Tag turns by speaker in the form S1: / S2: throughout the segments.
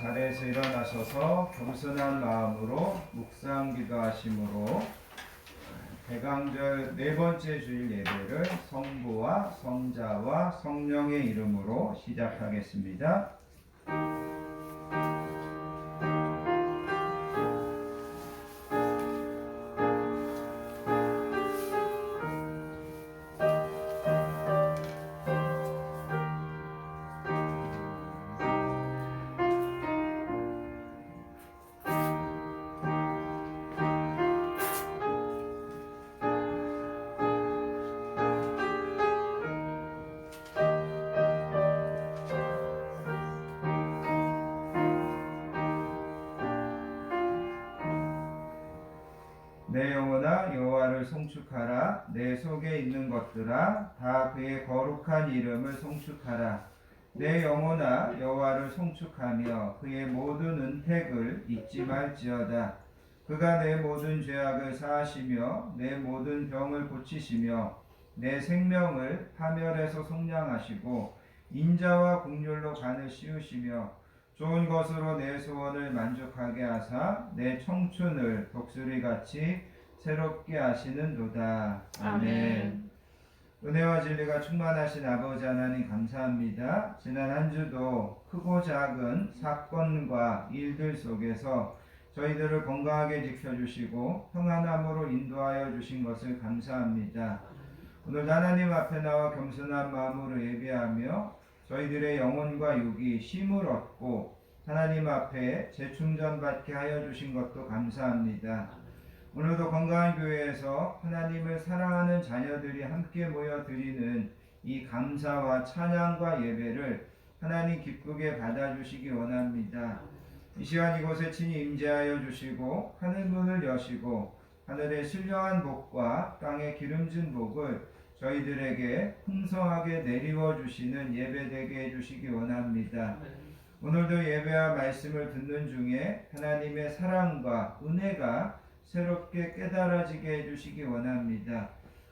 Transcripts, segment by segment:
S1: 자리에서 일어나셔서 겸손한 마음으로 묵상 기도하심으로 대강절 네 번째 주일 예배를 성부와 성자와 성령의 이름으로 시작하겠습니다. 내 영혼아 여호와를 송축하라. 내 속에 있는 것들아 다 그의 거룩한 이름을 송축하라. 내 영혼아 여호와를 송축하며 그의 모든 은택을 잊지 말지어다. 그가 내 모든 죄악을 사하시며 내 모든 병을 고치시며 내 생명을 파멸에서 속량하시고 인자와 긍휼로 간을 씌우시며 좋은 것으로 내 소원을 만족하게 하사 내 청춘을 독수리같이 새롭게 하시는도다. 아멘. 은혜와 진리가 충만하신 아버지 하나님 감사합니다. 지난 한 주도 크고 작은 사건과 일들 속에서 저희들을 건강하게 지켜주시고 평안함으로 인도하여 주신 것을 감사합니다. 오늘 하나님 앞에 나와 겸손한 마음으로 예배하며 저희들의 영혼과 육이 쉼을 얻고 하나님 앞에 재충전받게 하여 주신 것도 감사합니다. 오늘도 건강한 교회에서 하나님을 사랑하는 자녀들이 함께 모여 드리는 이 감사와 찬양과 예배를 하나님 기쁘게 받아주시기 원합니다. 이 시간 이곳에 친히 임재하여 주시고 하늘 문을 여시고 하늘의 신령한 복과 땅의 기름진 복을 저희들에게 풍성하게 내리워 주시는 예배되게 해주시기 원합니다. 오늘도 예배와 말씀을 듣는 중에 하나님의 사랑과 은혜가 새롭게 깨달아지게 해주시기 원합니다.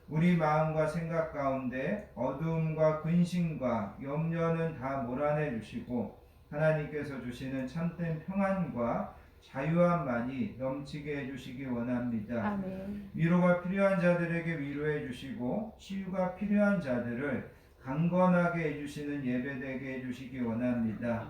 S1: 우리 마음과 생각 가운데 어두움과 근심과 염려는 다 몰아내 주시고 하나님께서 주시는 참된 평안과 자유함만이 넘치게 해주시기 원합니다.
S2: 아멘.
S1: 위로가 필요한 자들에게 위로해 주시고 치유가 필요한 자들을 강건하게 해주시는 예배되게 해주시기 원합니다.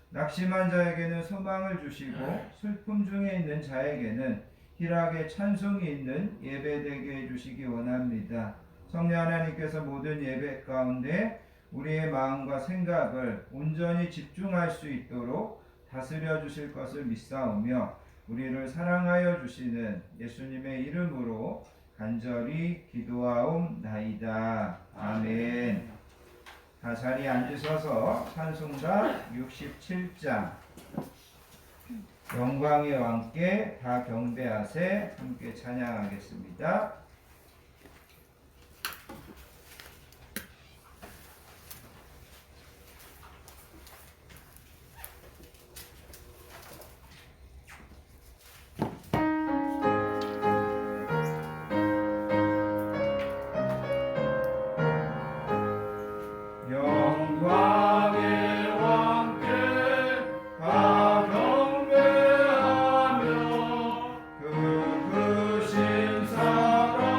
S1: 낙심한 자에게는 소망을 주시고 슬픔 중에 있는 자에게는 희락의 찬송이 있는 예배되게 해주시기 원합니다. 성령 하나님께서 모든 예배 가운데 우리의 마음과 생각을 온전히 집중할 수 있도록 다스려 주실 것을 믿사오며 우리를 사랑하여 주시는 예수님의 이름으로 간절히 기도하옵나이다. 아멘. 다 자리에 앉으셔서 찬송가 67장 영광의 왕께 다 경배하세 함께 찬양하겠습니다.
S3: 사랑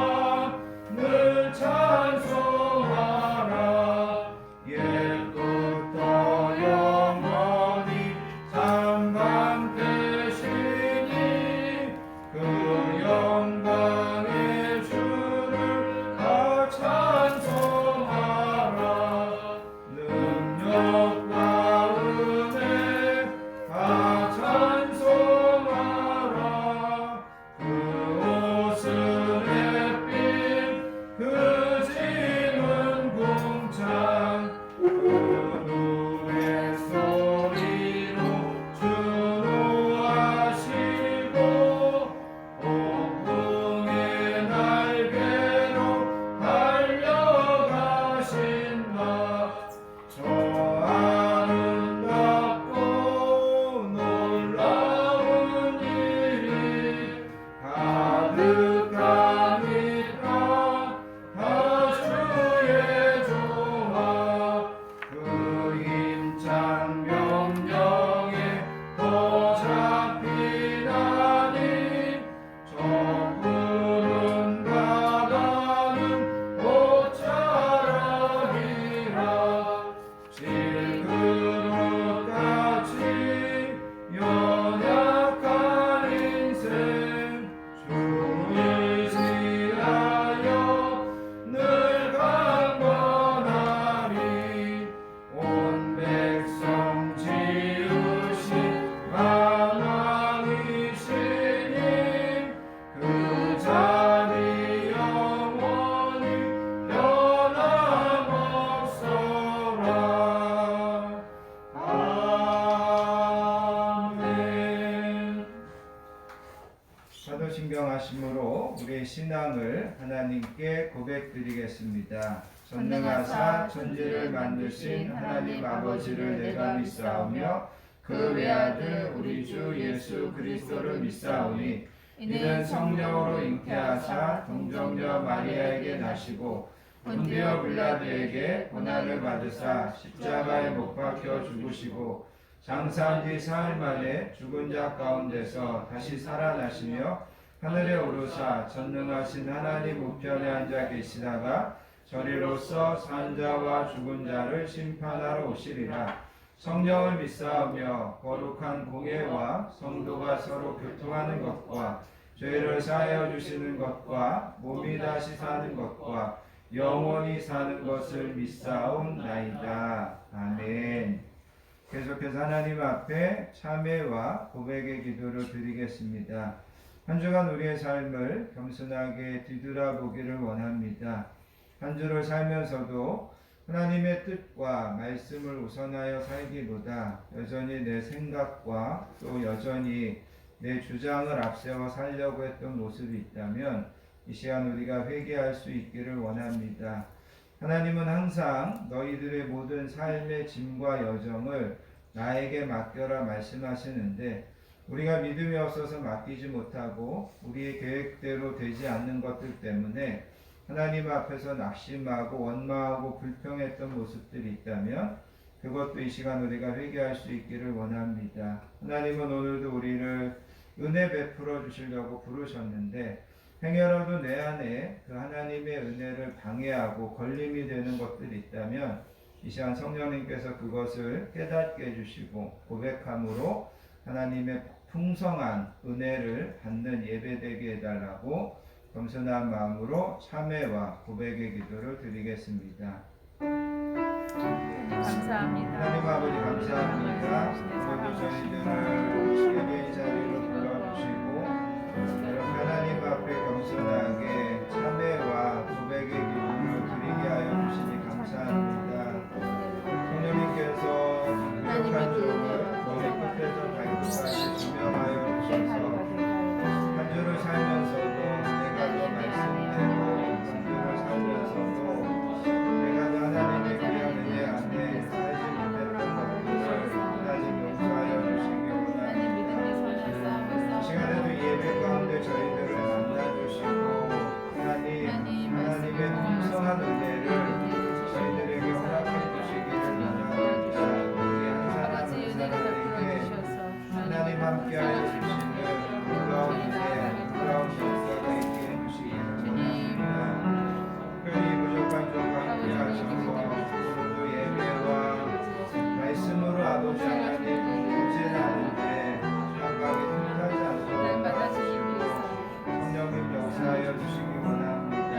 S1: 신경하심으로 우리의 신앙을 하나님께 고백드리겠습니다. 전능하사 천지를 만드신 하나님 아버지를 내가 믿사오며 그 외아들 우리 주 예수 그리스도를 믿사오니 이는 성령으로 잉태하사 동정녀 마리아에게 나시고 본디오 빌라도에게 고난을 받으사 십자가에 못 박혀 죽으시고 장사한 뒤 사흘 만에 죽은 자 가운데서 다시 살아나시며 하늘에 오르사 전능하신 하나님 우편에 앉아 계시다가 저리로서 산 자와 죽은 자를 심판하러 오시리라. 성령을 믿사오며 거룩한 공예와 성도가 서로 교통하는 것과 죄를 사하여 주시는 것과 몸이 다시 사는 것과 영원히 사는 것을 믿사옵나이다. 아멘. 계속해서 하나님 앞에 참회와 고백의 기도를 드리겠습니다. 한 주간 우리의 삶을 겸손하게 뒤돌아보기를 원합니다. 한 주를 살면서도 하나님의 뜻과 말씀을 우선하여 살기보다 여전히 내 생각과 또 여전히 내 주장을 앞세워 살려고 했던 모습이 있다면 이 시간 우리가 회개할 수 있기를 원합니다. 하나님은 항상 너희들의 모든 삶의 짐과 여정을 나에게 맡겨라 말씀하시는데 우리가 믿음이 없어서 맡기지 못하고 우리의 계획대로 되지 않는 것들 때문에 하나님 앞에서 낙심하고 원망하고 불평했던 모습들이 있다면 그것도 이 시간 우리가 회개할 수 있기를 원합니다. 하나님은 오늘도 우리를 은혜 베풀어 주시려고 부르셨는데 행여라도 내 안에 그 하나님의 은혜를 방해하고 걸림이 되는 것들이 있다면 이 시간 성령님께서 그것을 깨닫게 해주시고 고백함으로 하나님의 풍성한 은혜를 받는 예배되게 해달라고 겸손한 마음으로 참회와 고백의 기도를 드리겠습니다.
S2: 감사합니다.
S1: 하나님 아버지 감사합니다. 오늘도 저희들을 예배의 자리로 불러주시고 하나님 앞에 겸손하게 참회와 고백의 기도를 드리게 하여 주시니 감사합니다. 성령님께서 부족한 점을 머리 끝에서 발끝까지 조명하여 주셔서 한 주를 살면서도 내가 더 말씀대로 한 주를 살면서도 내가 더 하나님의 귀한 은혜 안에 살지 못했던 것들을 하나님 용서하여 주시기 원합니다. 이 시간에도 예배 가운데 저희들을 만나주시고 하나님의 풍성한 은혜를 저희들에게 허락해 주시기를 원합니다. 우리 한 사람 한 사람에게 하나님 함께하여 주시는 놀라운 은혜, 놀라운 역사가 있게 해주시기를 원합니다. 특별히 부족한 점과 함께하셔서 오늘도 예배와 말씀으로 아버지 하나님 문제는 아닌데 감각이 틈타지 않도록 성령님 역사하여 주시기 원합니다.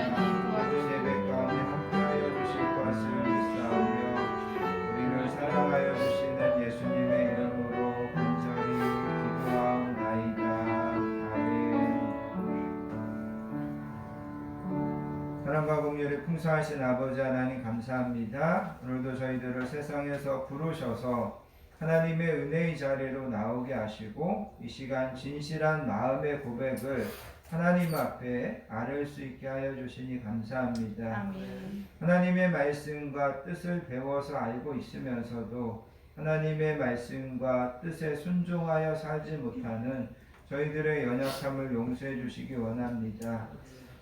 S1: 모든 예배 가운데 함께하여 주실 것을 믿사오며 우리를 사랑하여 주시는 예수님의 이름으로 간절히 기도하옵나이다. 아멘. 사랑과 긍휼이 풍성하신 아버지 하나님 감사합니다. 오늘도 저희들을 세상에서 부르셔서 하나님의 은혜의 자리로 나오게 하시고 이 시간 진실한 마음의 고백을 하나님 앞에 아뢰 수 있게 하여 주시니 감사합니다.
S2: 아멘.
S1: 하나님의 말씀과 뜻을 배워서 알고 있으면서도 하나님의 말씀과 뜻에 순종하여 살지 못하는 저희들의 연약함을 용서해 주시기 원합니다.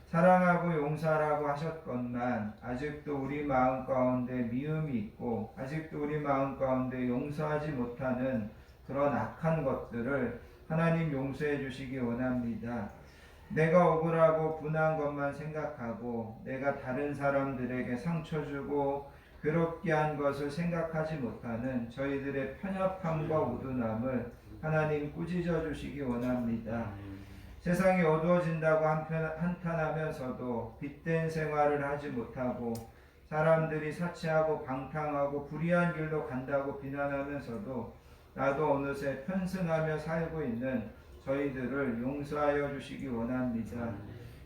S1: 사랑하고 용서하라고 하셨건만 아직도 우리 마음 가운데 미움이 있고 아직도 우리 마음 가운데 용서하지 못하는 그런 악한 것들을 하나님 용서해 주시기 원합니다. 내가 억울하고 분한 것만 생각하고 내가 다른 사람들에게 상처 주고 괴롭게 한 것을 생각하지 못하는 저희들의 편협함과 우둔함을 하나님 꾸짖어 주시기 원합니다. 세상이 어두워진다고 한탄하면서도 빛된 생활을 하지 못하고 사람들이 사치하고 방탕하고 불의한 길로 간다고 비난하면서도 나도 어느새 편승하며 살고 있는 저희들을 용서하여 주시기 원합니다.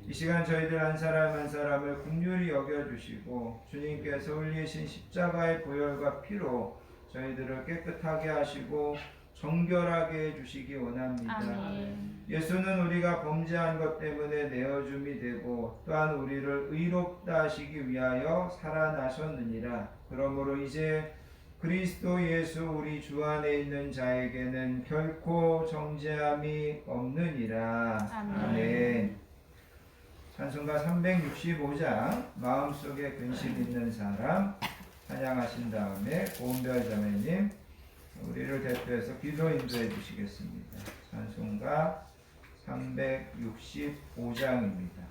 S1: 이 시간 저희들 한 사람 한 사람을 긍휼히 여겨주시고 주님께서 흘리신 십자가의 보혈과 피로 저희들을 깨끗하게 하시고 정결하게 해주시기 원합니다.
S2: 아멘.
S1: 예수는 우리가 범죄한 것 때문에 내어줌이 되고 또한 우리를 의롭다 하시기 위하여 살아나셨느니라. 그러므로 이제 그리스도 예수 우리 주 안에 있는 자에게는 결코 정죄함이 없느니라.
S2: 아멘.
S1: 아멘. 찬송가 365장 마음속에 근심 있는 사람 찬양하신 다음에 고은별 자매님 우리를 대표해서 기도 인도해 주시겠습니다. 찬송가 365장입니다.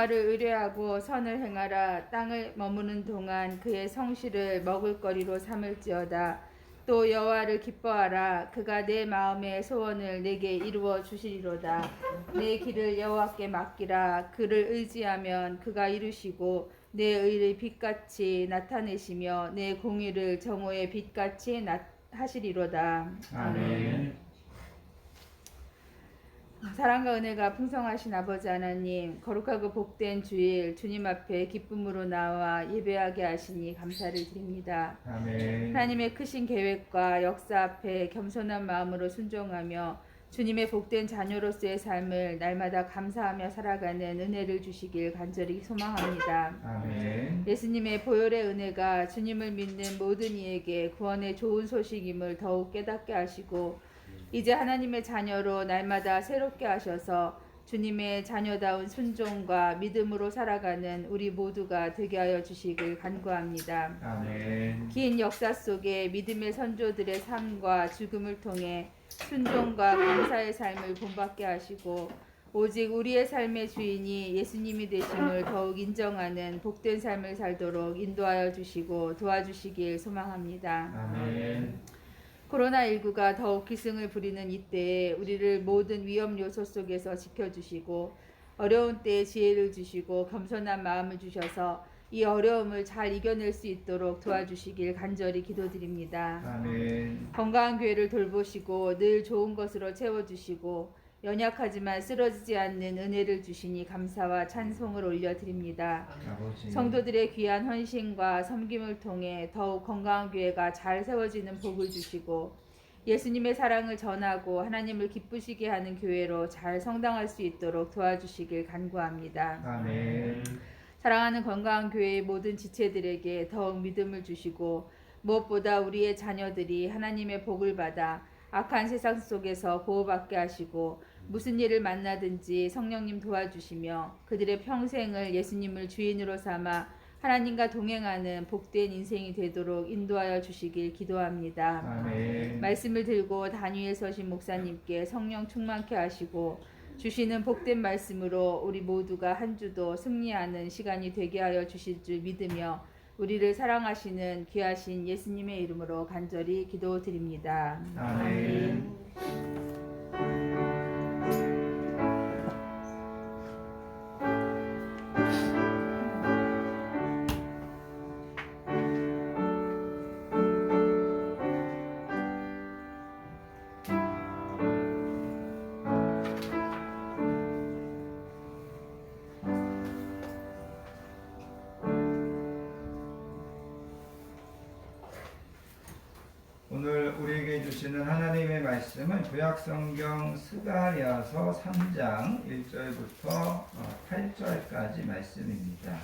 S2: 여호와를 의뢰하고 선을 행하라. 땅을 머무는 동안 그의 성실을 먹을거리로 삼을지어다. 또 여호와를 기뻐하라. 그가 내 마음의 소원을 내게 이루어 주시리로다. 내 길을 여호와께 맡기라. 그를 의지하면 그가 이루시고 내 의를 빛같이 나타내시며 내 공의를 정오의 빛같이 하시리로다.
S1: 아멘.
S2: 사랑과 은혜가 풍성하신 아버지 하나님, 거룩하고 복된 주일 주님 앞에 기쁨으로 나와 예배하게 하시니 감사를 드립니다.
S1: 아멘.
S2: 하나님의 크신 계획과 역사 앞에 겸손한 마음으로 순종하며 주님의 복된 자녀로서의 삶을 날마다 감사하며 살아가는 은혜를 주시길 간절히 소망합니다.
S1: 아멘.
S2: 예수님의 보혈의 은혜가 주님을 믿는 모든 이에게 구원의 좋은 소식임을 더욱 깨닫게 하시고 이제 하나님의 자녀로 날마다 새롭게 하셔서 주님의 자녀다운 순종과 믿음으로 살아가는 우리 모두가 되게 하여 주시길 간구합니다.
S1: 아멘.
S2: 긴 역사 속에 믿음의 선조들의 삶과 죽음을 통해 순종과 감사의 삶을 본받게 하시고 오직 우리의 삶의 주인이 예수님이 되심을 더욱 인정하는 복된 삶을 살도록 인도하여 주시고 도와주시길 소망합니다.
S1: 아멘.
S2: 코로나19가 더욱 기승을 부리는 이때에 우리를 모든 위험 요소 속에서 지켜주시고 어려운 때에 지혜를 주시고 겸손한 마음을 주셔서 이 어려움을 잘 이겨낼 수 있도록 도와주시길 간절히 기도드립니다.
S1: 아멘.
S2: 건강한 교회를 돌보시고 늘 좋은 것으로 채워주시고 연약하지만 쓰러지지 않는 은혜를 주시니 감사와 찬송을 올려드립니다.
S1: 아버지.
S2: 성도들의 귀한 헌신과 섬김을 통해 더욱 건강한 교회가 잘 세워지는 복을 주시고 예수님의 사랑을 전하고 하나님을 기쁘시게 하는 교회로 잘 성장할 수 있도록 도와주시길 간구합니다.
S1: 아멘.
S2: 사랑하는 건강한 교회의 모든 지체들에게 더욱 믿음을 주시고 무엇보다 우리의 자녀들이 하나님의 복을 받아 악한 세상 속에서 보호받게 하시고 무슨 일을 만나든지 성령님 도와주시며 그들의 평생을 예수님을 주인으로 삼아 하나님과 동행하는 복된 인생이 되도록 인도하여 주시길 기도합니다.
S1: 아멘.
S2: 말씀을 들고 단위에 서신 목사님께 성령 충만케 하시고 주시는 복된 말씀으로 우리 모두가 한 주도 승리하는 시간이 되게 하여 주실 줄 믿으며 우리를 사랑하시는 귀하신 예수님의 이름으로 간절히 기도드립니다.
S1: 아멘. 오늘 우리에게 주시는 하나님의 말씀은 구약성경 스가랴서 3장 1절부터 8절까지 말씀입니다.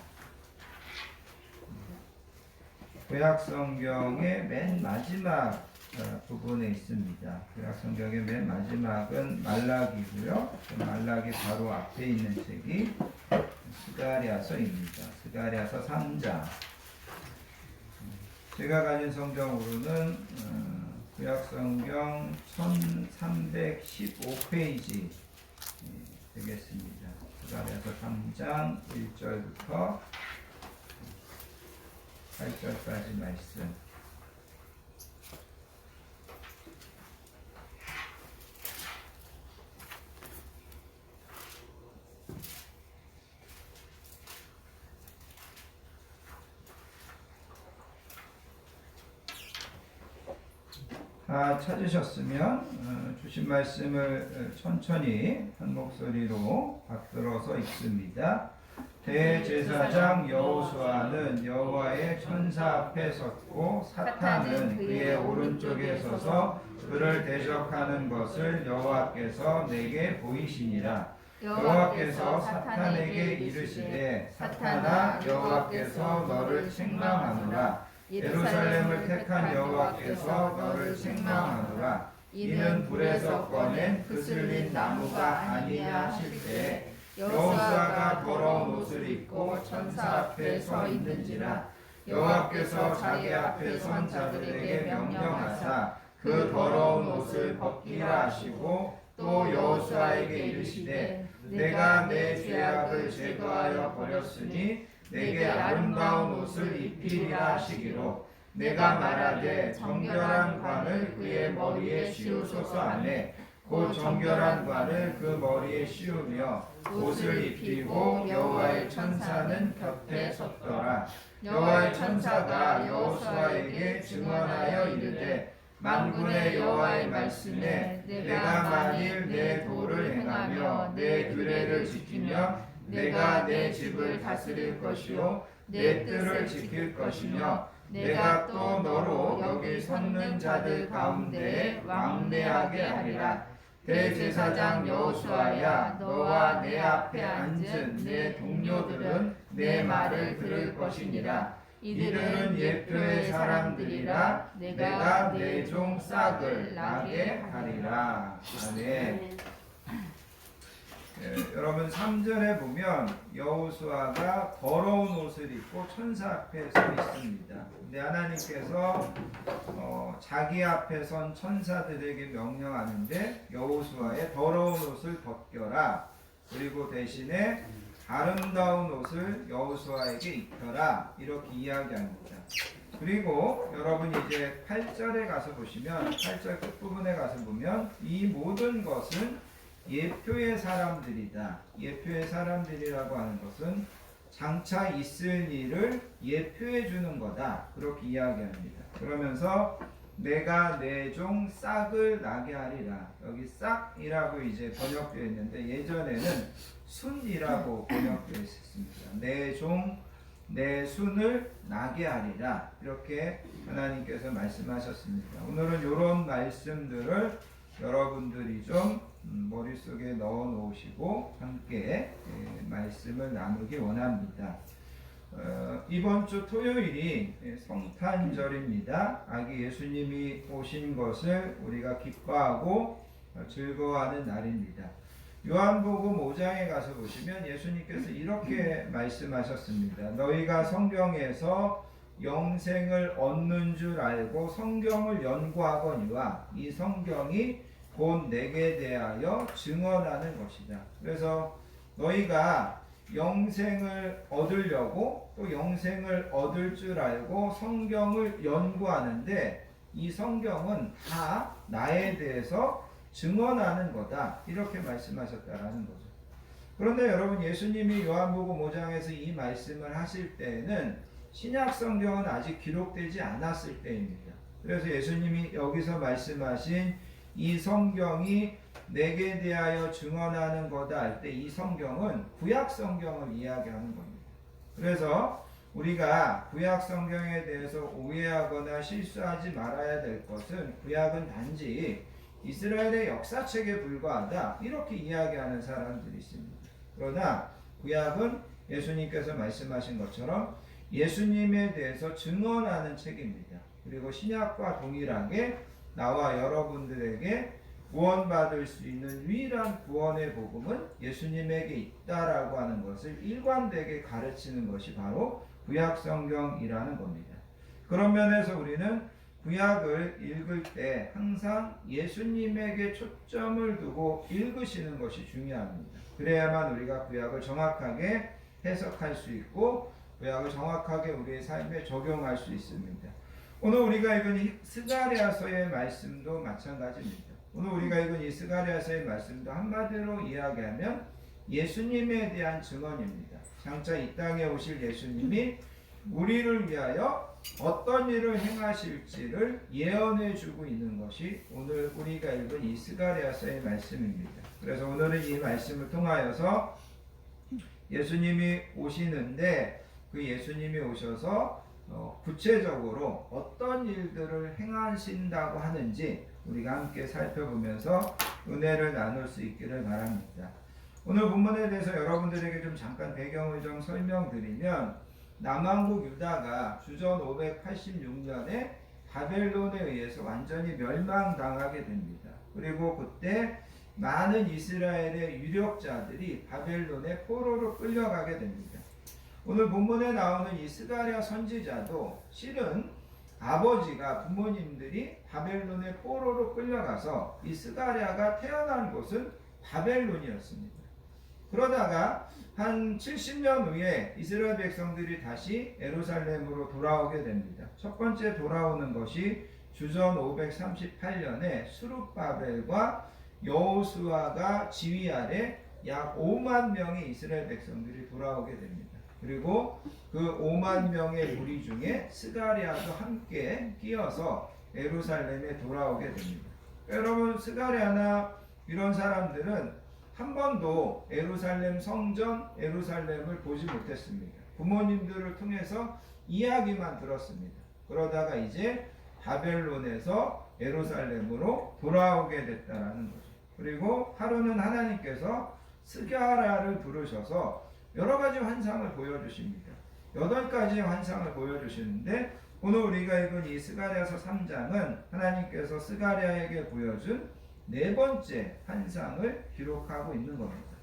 S1: 구약성경의 맨 마지막 부분에 있습니다. 구약성경의 맨 마지막은 말라기고요. 말라기 바로 앞에 있는 책이 스가랴서입니다. 스가랴서 3장. 제가 가진 성경으로는 구약성경 1315페이지 되겠습니다. 스가랴서 3장 1절부터 8절까지 말씀. 다 찾으셨으면 주신 말씀을 천천히 한 목소리로 받들어서 읽습니다. 대제사장 여호수아는 여호와의 천사 앞에 섰고 사탄은 그의 오른쪽에 서서 그를 대적하는 것을 여호와께서 내게 보이시니라. 여호와께서 사탄에게 이르시되 사탄아 여호와께서 너를 책망하노라. 예루살렘을 택한 여호와께서 너를 책망하노라. 이는 불에서 꺼낸 그슬린 나무가 아니냐 하실 때 여호수아가 더러운 옷을 입고 천사 앞에 서 있는지라. 여호와께서 자기 앞에 선 자들에게 명령하사 그 더러운 옷을 벗기라 하시고 또 여호수아에게 이르시되 내가 내 죄악을 제거하여 버렸으니 내게 아름다운 옷을 입히리라 하시기로 내가 말하되 정결한 관을 그의 머리에 씌우소서 하매 곧 정결한 관을 그 머리에 씌우며 옷을 입히고 여호와의 천사는 곁에 섰더라. 여호와의 천사가 여호수아에게 증언하여 이르되 만군의 여호와의 말씀에 내가 만일 내 도를 행하며 내 규례를 지키며 내가 내 집을 다스릴 것이요 내 뜰을 지킬 것이며 내가 또 너로 여기 섰는 자들 가운데 왕래하게 하리라. 대제사장 여호수아야 너와 내 앞에 앉은 내 동료들은 내 말을 들을 것이니라. 이들은 예표의 사람들이라. 내가 내 종 싹을 나게 하리라. 아멘. 여러분 3절에 보면 여호수아가 더러운 옷을 입고 천사 앞에 서 있습니다. 근데 하나님께서 자기 앞에 선 천사들에게 명령하는데 여호수아의 더러운 옷을 벗겨라. 그리고 대신에 아름다운 옷을 여호수아에게 입혀라. 이렇게 이야기합니다. 그리고 여러분 이제 8절에 가서 보시면 8절 끝부분에 가서 보면 이 모든 것은 예표의 사람들이다. 예표의 사람들이라고 하는 것은 장차 있을 일을 예표해 주는 거다. 그렇게 이야기합니다. 그러면서 내가 내 종 싹을 나게 하리라. 여기 싹이라고 이제 번역되어 있는데 예전에는 순이라고 번역되어 있었습니다. 내 종 내 순을 나게 하리라. 이렇게 하나님께서 말씀하셨습니다. 오늘은 이런 말씀들을 여러분들이 좀 머릿속에 넣어 놓으시고 함께 말씀을 나누기 원합니다. 이번 주 토요일이 성탄절입니다. 아기 예수님이 오신 것을 우리가 기뻐하고 즐거워하는 날입니다. 요한복음 5장에 가서 보시면 예수님께서 이렇게 말씀하셨습니다. 너희가 성경에서 영생을 얻는 줄 알고 성경을 연구하거니와 이 성경이 곧 내게 대하여 증언하는 것이다. 그래서 너희가 영생을 얻으려고 또 영생을 얻을 줄 알고 성경을 연구하는데 이 성경은 다 나에 대해서 증언하는 거다. 이렇게 말씀하셨다라는 거죠. 그런데 여러분 예수님이 요한복음 5장에서 이 말씀을 하실 때에는 신약 성경은 아직 기록되지 않았을 때입니다. 그래서 예수님이 여기서 말씀하신 이 성경이 내게 대하여 증언하는 거다 할 때 이 성경은 구약 성경을 이야기하는 겁니다. 그래서 우리가 구약 성경에 대해서 오해하거나 실수하지 말아야 될 것은 구약은 단지 이스라엘의 역사책에 불과하다 이렇게 이야기하는 사람들이 있습니다. 그러나 구약은 예수님께서 말씀하신 것처럼 예수님에 대해서 증언하는 책입니다. 그리고 신약과 동일하게 나와 여러분들에게 구원받을 수 있는 유일한 구원의 복음은 예수님에게 있다라고 하는 것을 일관되게 가르치는 것이 바로 구약 성경이라는 겁니다. 그런 면에서 우리는 구약을 읽을 때 항상 예수님에게 초점을 두고 읽으시는 것이 중요합니다. 그래야만 우리가 구약을 정확하게 해석할 수 있고 구약을 정확하게 우리의 삶에 적용할 수 있습니다. 오늘 우리가 읽은 이 스가랴서의 말씀도 마찬가지입니다. 오늘 우리가 읽은 이 스가랴서의 말씀도 한마디로 이야기하면 예수님에 대한 증언입니다. 장차 이 땅에 오실 예수님이 우리를 위하여 어떤 일을 행하실지를 예언해 주고 있는 것이 오늘 우리가 읽은 이 스가랴서의 말씀입니다. 그래서 오늘은 이 말씀을 통하여서 예수님이 오시는데 그 예수님이 오셔서 구체적으로 어떤 일들을 행하신다고 하는지 우리가 함께 살펴보면서 은혜를 나눌 수 있기를 바랍니다. 오늘 본문에 대해서 여러분들에게 좀 잠깐 배경을 좀 설명드리면 남왕국 유다가 주전 586년에 바벨론에 의해서 완전히 멸망당하게 됩니다. 그리고 그때 많은 이스라엘의 유력자들이 바벨론의 포로로 끌려가게 됩니다. 오늘 본문에 나오는 이 스가랴 선지자도 실은 아버지가 부모님들이 바벨론의 포로로 끌려가서 이 스가랴가 태어난 곳은 바벨론이었습니다. 그러다가 한 70년 후에 이스라엘 백성들이 다시 예루살렘으로 돌아오게 됩니다. 첫 번째 돌아오는 것이 주전 538년에 수룹바벨과 여호수아가 지휘 아래 약 5만 명의 이스라엘 백성들이 돌아오게 됩니다. 그리고 그 5만 명의 무리 중에 스가랴도 함께 끼어서 예루살렘에 돌아오게 됩니다. 여러분 스가랴나 이런 사람들은 한 번도 예루살렘 성전, 예루살렘을 보지 못했습니다. 부모님들을 통해서 이야기만 들었습니다. 그러다가 이제 바벨론에서 예루살렘으로 돌아오게 됐다라는 거죠. 그리고 하루는 하나님께서 스가랴를 부르셔서 여러 가지 환상을 보여주십니다. 8가지의 환상을 보여주시는데 오늘 우리가 읽은 이 스가랴서 3장은 하나님께서 스가랴에게 보여준 4번째 환상을 기록하고 있는 겁니다.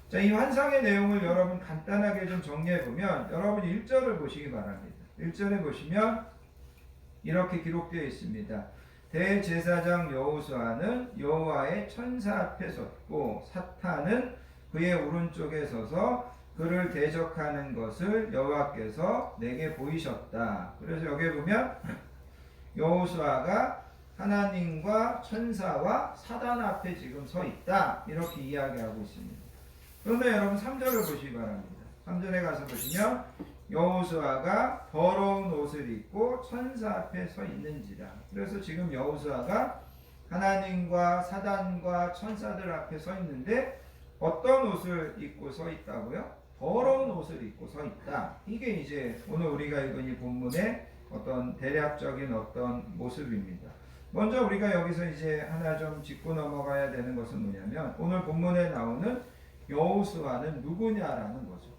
S1: 자, 이 환상의 내용을 여러분 간단하게 좀 정리해보면 여러분 1절을 보시기 바랍니다. 1절에 보시면 이렇게 기록되어 있습니다. 대제사장 여호수아는 여호와의 천사 앞에 섰고 사탄은 그의 오른쪽에 서서 그를 대적하는 것을 여호와께서 내게 보이셨다. 그래서 여기 보면 여호수아가 하나님과 천사와 사단 앞에 지금 서 있다. 이렇게 이야기하고 있습니다. 그런데 여러분 3절을 보시기 바랍니다. 3절에 가서 보시면 여호수아가 더러운 옷을 입고 천사 앞에 서 있는지라. 그래서 지금 여호수아가 하나님과 사단과 천사들 앞에 서 있는데 어떤 옷을 입고 서 있다고요? 더러운 옷을 입고 서 있다. 이게 이제 오늘 우리가 읽은 이 본문의 어떤 대략적인 어떤 모습입니다. 먼저 우리가 여기서 이제 하나 좀 짚고 넘어가야 되는 것은 뭐냐면 오늘 본문에 나오는 여호수아는 누구냐라는 거죠.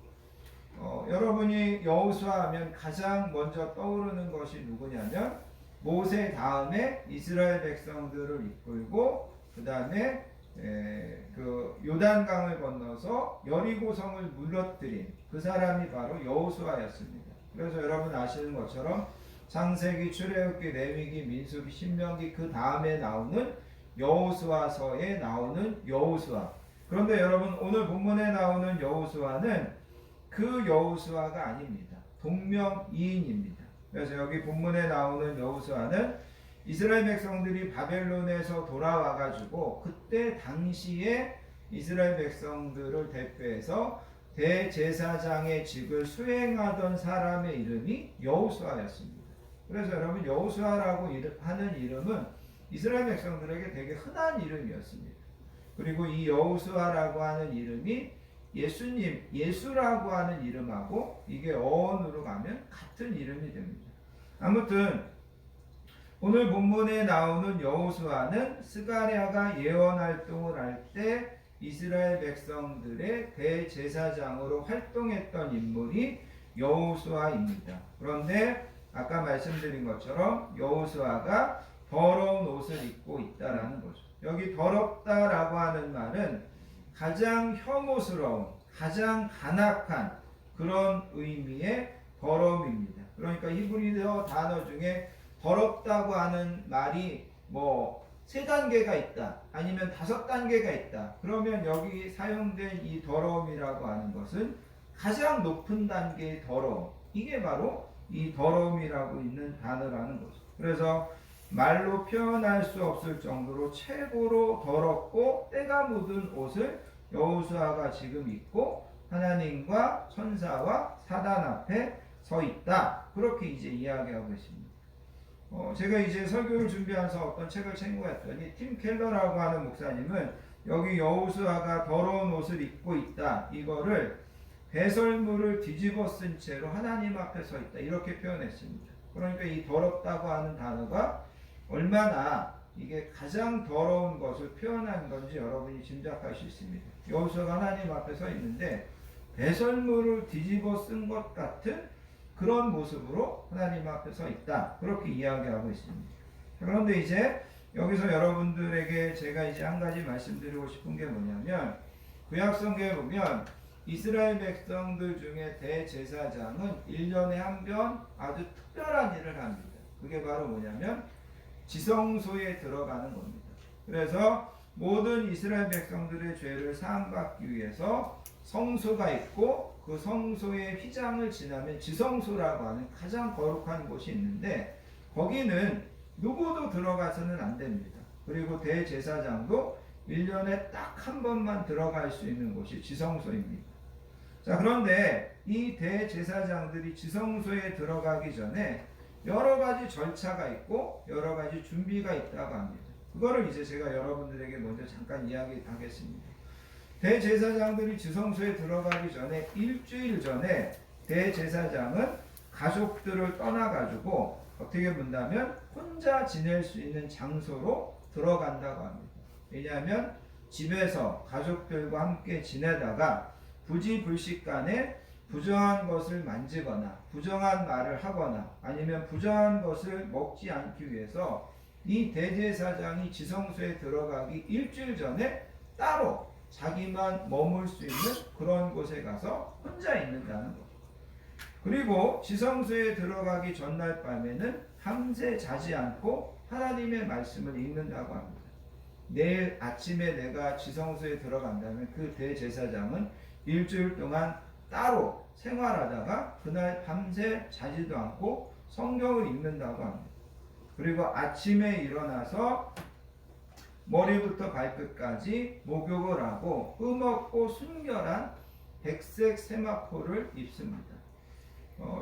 S1: 여러분이 여호수아 하면 가장 먼저 떠오르는 것이 누구냐면 모세 다음에 이스라엘 백성들을 이끌고 그 다음에 그 요단강을 건너서 여리고성을 무너뜨린 그 사람이 바로 여호수아였습니다. 그래서 여러분 아시는 것처럼 창세기, 출애굽기, 레위기, 민수기, 신명기 그 다음에 나오는 여호수아서에 나오는 여호수아. 그런데 여러분 오늘 본문에 나오는 여호수아는 그 여호수아가 아닙니다. 동명이인입니다. 그래서 여기 본문에 나오는 여호수아는 이스라엘 백성들이 바벨론에서 돌아와 가지고 그때 당시에 이스라엘 백성들을 대표해서 대제사장의 직을 수행하던 사람의 이름이 여호수아였습니다. 그래서 여러분 여호수아라고 하는 이름은 이스라엘 백성들에게 되게 흔한 이름이었습니다. 그리고 이 여호수아라고 하는 이름이 예수님, 예수라고 하는 이름하고 이게 어원으로 가면 같은 이름이 됩니다. 아무튼 오늘 본문에 나오는 여호수아는 스가랴가 예언 활동을 할 때 이스라엘 백성들의 대제사장으로 활동했던 인물이 여호수아입니다. 그런데 아까 말씀드린 것처럼 여호수아가 더러운 옷을 입고 있다라는 거죠. 여기 더럽다라고 하는 말은 가장 혐오스러운, 가장 간악한 그런 의미의 더러움입니다. 그러니까 히브리어 단어 중에 더럽다고 하는 말이 뭐 3단계가 있다, 아니면 5단계가 있다. 그러면 여기 사용된 이 더러움이라고 하는 것은 가장 높은 단계의 더러움. 이게 바로 이 더러움이라고 있는 단어라는 거죠. 그래서 말로 표현할 수 없을 정도로 최고로 더럽고 때가 묻은 옷을 여호수아가 지금 입고 하나님과 천사와 사단 앞에 서 있다. 그렇게 이제 이야기하고 있습니다. 제가 이제 설교를 준비하면서 어떤 책을 참고했더니 팀 켈러라고 하는 목사님은 여기 여호수아가 더러운 옷을 입고 있다. 이거를 배설물을 뒤집어 쓴 채로 하나님 앞에 서 있다. 이렇게 표현했습니다. 그러니까 이 더럽다고 하는 단어가 얼마나 이게 가장 더러운 것을 표현한 건지 여러분이 짐작할 수 있습니다. 여호수아가 하나님 앞에 서 있는데 배설물을 뒤집어 쓴 것 같은 그런 모습으로 하나님 앞에 서 있다. 그렇게 이야기하고 있습니다. 그런데 이제 여기서 여러분들에게 제가 이제 한 가지 말씀드리고 싶은 게 뭐냐면 구약성경에 보면 이스라엘 백성들 중에 대제사장은 1년에 한 번 아주 특별한 일을 합니다. 그게 바로 뭐냐면 지성소에 들어가는 겁니다. 그래서 모든 이스라엘 백성들의 죄를 사함받기 위해서 성소가 있고 그 성소의 휘장을 지나면 지성소라고 하는 가장 거룩한 곳이 있는데 거기는 누구도 들어가서는 안 됩니다. 그리고 대제사장도 1년에 딱 한 번만 들어갈 수 있는 곳이 지성소입니다. 자, 그런데 이 대제사장들이 지성소에 들어가기 전에 여러 가지 절차가 있고 여러 가지 준비가 있다고 합니다. 그거를 이제 제가 여러분들에게 먼저 잠깐 이야기하겠습니다. 대제사장들이 지성소에 들어가기 전에 일주일 전에 대제사장은 가족들을 떠나가지고 어떻게 본다면 혼자 지낼 수 있는 장소로 들어간다고 합니다. 왜냐하면 집에서 가족들과 함께 지내다가 부지불식간에 부정한 것을 만지거나 부정한 말을 하거나 아니면 부정한 것을 먹지 않기 위해서 이 대제사장이 지성소에 들어가기 일주일 전에 따로 자기만 머물 수 있는 그런 곳에 가서 혼자 있는다는 것. 그리고 지성소에 들어가기 전날 밤에는 밤새 자지 않고 하나님의 말씀을 읽는다고 합니다. 내일 아침에 내가 지성소에 들어간다면 그 대제사장은 일주일 동안 따로 생활하다가 그날 밤새 자지도 않고 성경을 읽는다고 합니다. 그리고 아침에 일어나서 머리부터 발끝까지 목욕을 하고 흠없고 순결한 백색 세마포를 입습니다.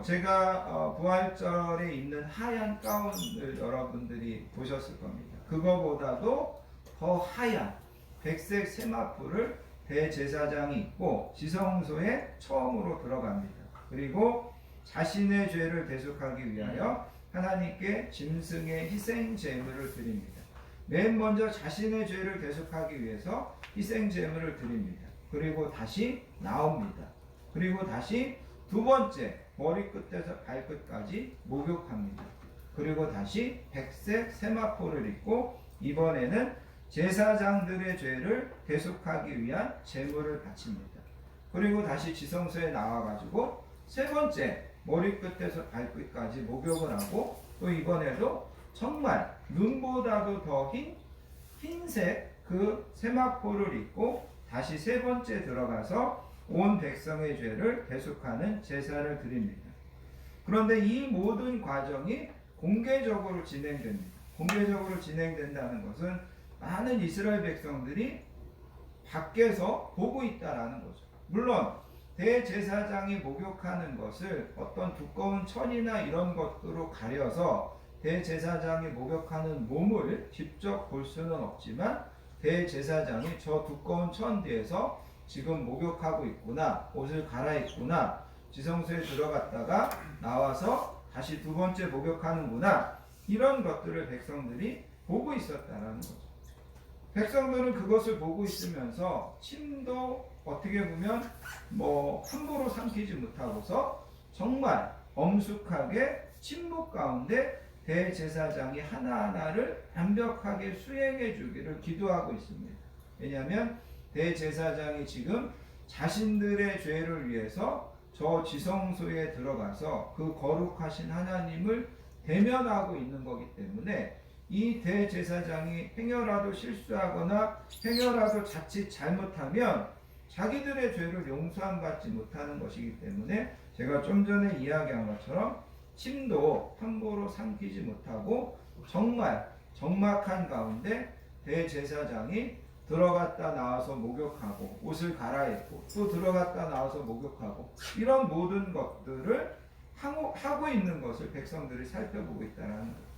S1: 제가 부활절에 입는 하얀 가운을 여러분들이 보셨을 겁니다. 그거보다도 더 하얀 백색 세마포를 대제사장이 입고 지성소에 처음으로 들어갑니다. 그리고 자신의 죄를 대속하기 위하여 하나님께 짐승의 희생 제물을 드립니다. 맨 먼저 자신의 죄를 대속하기 위해서 희생 제물을 드립니다. 그리고 다시 나옵니다. 그리고 다시 두 번째 머리끝에서 발끝까지 목욕합니다. 그리고 다시 백색 세마포를 입고 이번에는 제사장들의 죄를 대속하기 위한 제물을 바칩니다. 그리고 다시 지성소에 나와가지고 세 번째 머리끝에서 발끝까지 목욕을 하고 또 이번에도 정말 눈보다도 더 흰색 그 세마포를 입고 다시 세 번째 들어가서 온 백성의 죄를 대속하는 제사를 드립니다. 그런데 이 모든 과정이 공개적으로 진행됩니다. 공개적으로 진행된다는 것은 많은 이스라엘 백성들이 밖에서 보고 있다라는 거죠. 물론 대제사장이 목욕하는 것을 어떤 두꺼운 천이나 이런 것으로 가려서 대제사장이 목욕하는 몸을 직접 볼 수는 없지만 대제사장이 저 두꺼운 천 뒤에서 지금 목욕하고 있구나, 옷을 갈아입구나, 지성소에 들어갔다가 나와서 다시 두 번째 목욕하는구나, 이런 것들을 백성들이 보고 있었다라는 거죠. 백성들은 그것을 보고 있으면서 침도 어떻게 보면 함부로 삼키지 못하고서 정말 엄숙하게 침묵 가운데 대제사장이 하나하나를 완벽하게 수행해 주기를 기도하고 있습니다. 왜냐하면 대제사장이 지금 자신들의 죄를 위해서 저 지성소에 들어가서 그 거룩하신 하나님을 대면하고 있는 거기 때문에 이 대제사장이 행여라도 실수하거나 행여라도 자칫 잘못하면 자기들의 죄를 용서함 받지 못하는 것이기 때문에 제가 좀 전에 이야기한 것처럼 침도 함부로 삼키지 못하고 정말 적막한 가운데 대제사장이 들어갔다 나와서 목욕하고 옷을 갈아입고 또 들어갔다 나와서 목욕하고 이런 모든 것들을 하고 있는 것을 백성들이 살펴보고 있다는 거예요.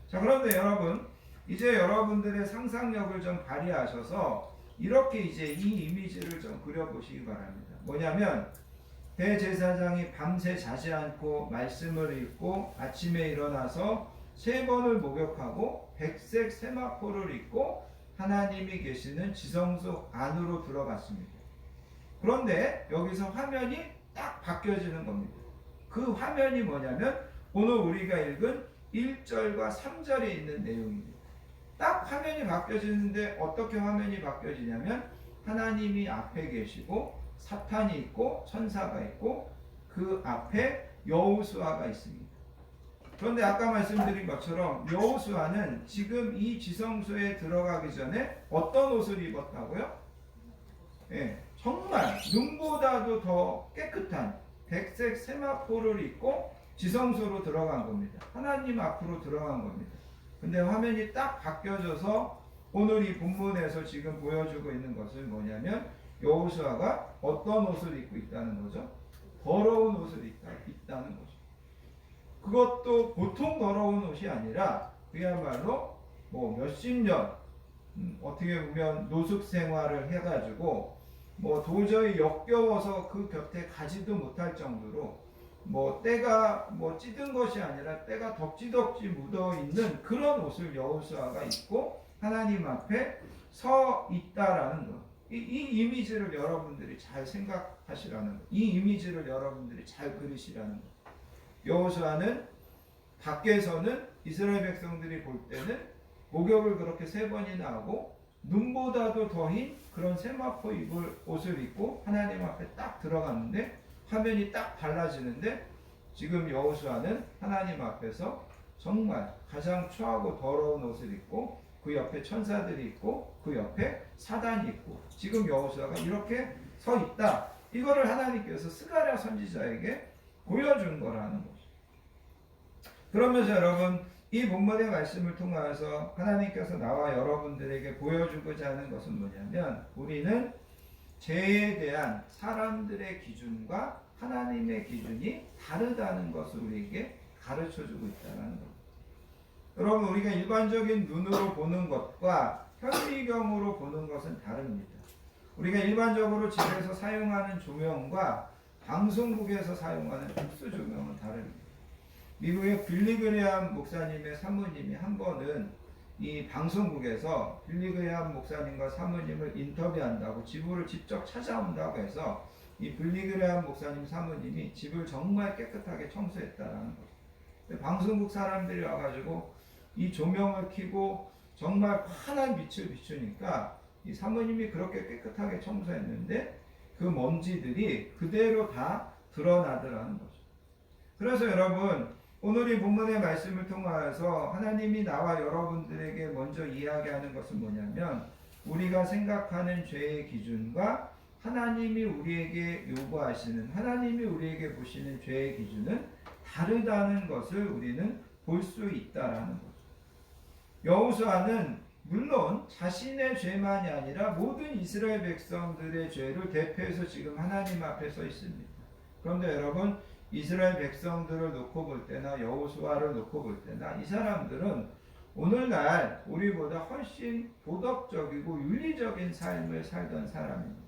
S1: 자, 그런데 여러분, 이제 여러분들의 상상력을 좀 발휘하셔서 이렇게 이제 이 이미지를 좀 그려보시기 바랍니다. 뭐냐면 대제사장이 밤새 자지 않고 말씀을 읽고 아침에 일어나서 세 번을 목욕하고 백색 세마포를 입고 하나님이 계시는 지성소 안으로 들어갔습니다. 그런데 여기서 화면이 딱 바뀌어지는 겁니다. 그 화면이 뭐냐면 오늘 우리가 읽은 1절과 3절에 있는 내용입니다. 딱 화면이 바뀌어지는데 어떻게 화면이 바뀌어지냐면 하나님이 앞에 계시고 사탄이 있고 천사가 있고 그 앞에 여호수아가 있습니다. 그런데 아까 말씀드린 것처럼 여호수아는 지금 이 지성소에 들어가기 전에 어떤 옷을 입었다고요? 정말 눈보다도 더 깨끗한 백색 세마포를 입고 지성소로 들어간 겁니다. 하나님 앞으로 들어간 겁니다. 근데 화면이 딱 바뀌어져서 오늘 이 본문에서 지금 보여주고 있는 것은 뭐냐면 여호수아가 어떤 옷을 입고 있다는 거죠? 더러운 옷을 입다는 거죠. 그것도 보통 더러운 옷이 아니라 그야말로 몇십 년 어떻게 보면 노숙 생활을 해가지고 도저히 역겨워서 그 곁에 가지도 못할 정도로 때가 찌든 것이 아니라 때가 덕지덕지 묻어 있는 그런 옷을 여호수아가 입고 하나님 앞에 서 있다라는 것. 이 이미지를 여러분들이 잘 생각하시라는 것. 이 이미지를 여러분들이 잘 그리시라는 것. 여호수아는 밖에서는 이스라엘 백성들이 볼 때는 목욕을 그렇게 세 번이나 하고 눈보다도 더 흰 그런 세마포 입을 옷을 입고 하나님 앞에 딱 들어갔는데 화면이 딱 달라지는데 지금 여호수아는 하나님 앞에서 정말 가장 추하고 더러운 옷을 입고 그 옆에 천사들이 있고 그 옆에 사단이 있고 지금 여호수아가 이렇게 서 있다. 이거를 하나님께서 스가랴 선지자에게 보여준 거라는 거죠. 그러면서 여러분 이 본문의 말씀을 통하여서 하나님께서 나와 여러분들에게 보여주고자 하는 것은 뭐냐면 우리는 죄에 대한 사람들의 기준과 하나님의 기준이 다르다는 것을 우리에게 가르쳐주고 있다는 겁니다. 여러분, 우리가 일반적인 눈으로 보는 것과 현미경으로 보는 것은 다릅니다. 우리가 일반적으로 집에서 사용하는 조명과 방송국에서 사용하는 특수 조명은 다릅니다. 미국의 빌리그레암 목사님의 사모님이 한 번은 이 방송국에서 빌리그레암 목사님과 사모님을 인터뷰한다고 집을 직접 찾아온다고 해서 이 빌리그레암 목사님 사모님이 집을 정말 깨끗하게 청소했다라는 거죠. 방송국 사람들이 와가지고 이 조명을 켜고 정말 환한 빛을 비추니까 이 사모님이 그렇게 깨끗하게 청소했는데 그 먼지들이 그대로 다 드러나더라는 거죠. 그래서 여러분, 오늘 이 본문의 말씀을 통하여서 하나님이 나와 여러분들에게 먼저 이야기하는 것은 뭐냐면, 우리가 생각하는 죄의 기준과 하나님이 우리에게 요구하시는, 하나님이 우리에게 보시는 죄의 기준은 다르다는 것을 우리는 볼 수 있다라는 거죠. 여호수아는 물론 자신의 죄만이 아니라 모든 이스라엘 백성들의 죄를 대표해서 지금 하나님 앞에 서 있습니다. 그런데 여러분, 이스라엘 백성들을 놓고 볼 때나 여호수아를 놓고 볼 때나 이 사람들은 오늘날 우리보다 훨씬 도덕적이고 윤리적인 삶을 살던 사람입니다.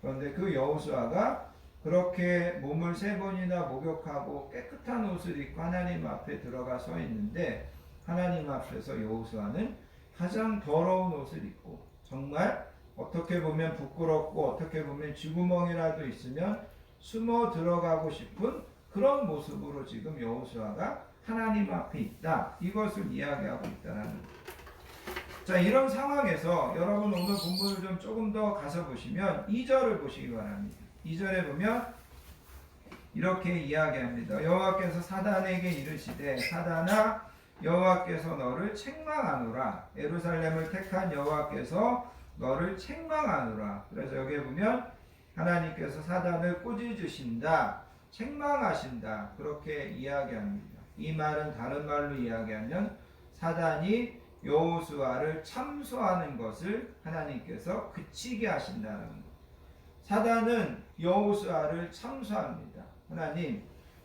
S1: 그런데 그 여호수아가 그렇게 몸을 3번이나 목욕하고 깨끗한 옷을 입고 하나님 앞에 들어가 서 있는데, 하나님 앞에서 여호수아는 가장 더러운 옷을 입고 정말 어떻게 보면 부끄럽고 어떻게 보면 쥐구멍이라도 있으면 숨어 들어가고 싶은 그런 모습으로 지금 여호수아가 하나님 앞에 있다, 이것을 이야기하고 있다는 거예요. 자, 이런 상황에서 여러분 오늘 본문을 좀 조금 더 가서 보시면 2절을 보시기 바랍니다. 2절에 보면 이렇게 이야기합니다. 여호와께서 사단에게 이르시되, 사단아, 여호와께서 너를 책망하노라. 예루살렘을 택한 여호와께서 너를 책망하노라. 그래서 여기에 보면 하나님께서 사단을 꾸짖으신다, 책망하신다, 그렇게 이야기합니다. 이 말은 다른 말로 이야기하면 사단이 여호수아를 참소하는 것을 하나님께서 그치게 하신다는 것. 사단은 여호수아를 참소합니다. 하나님,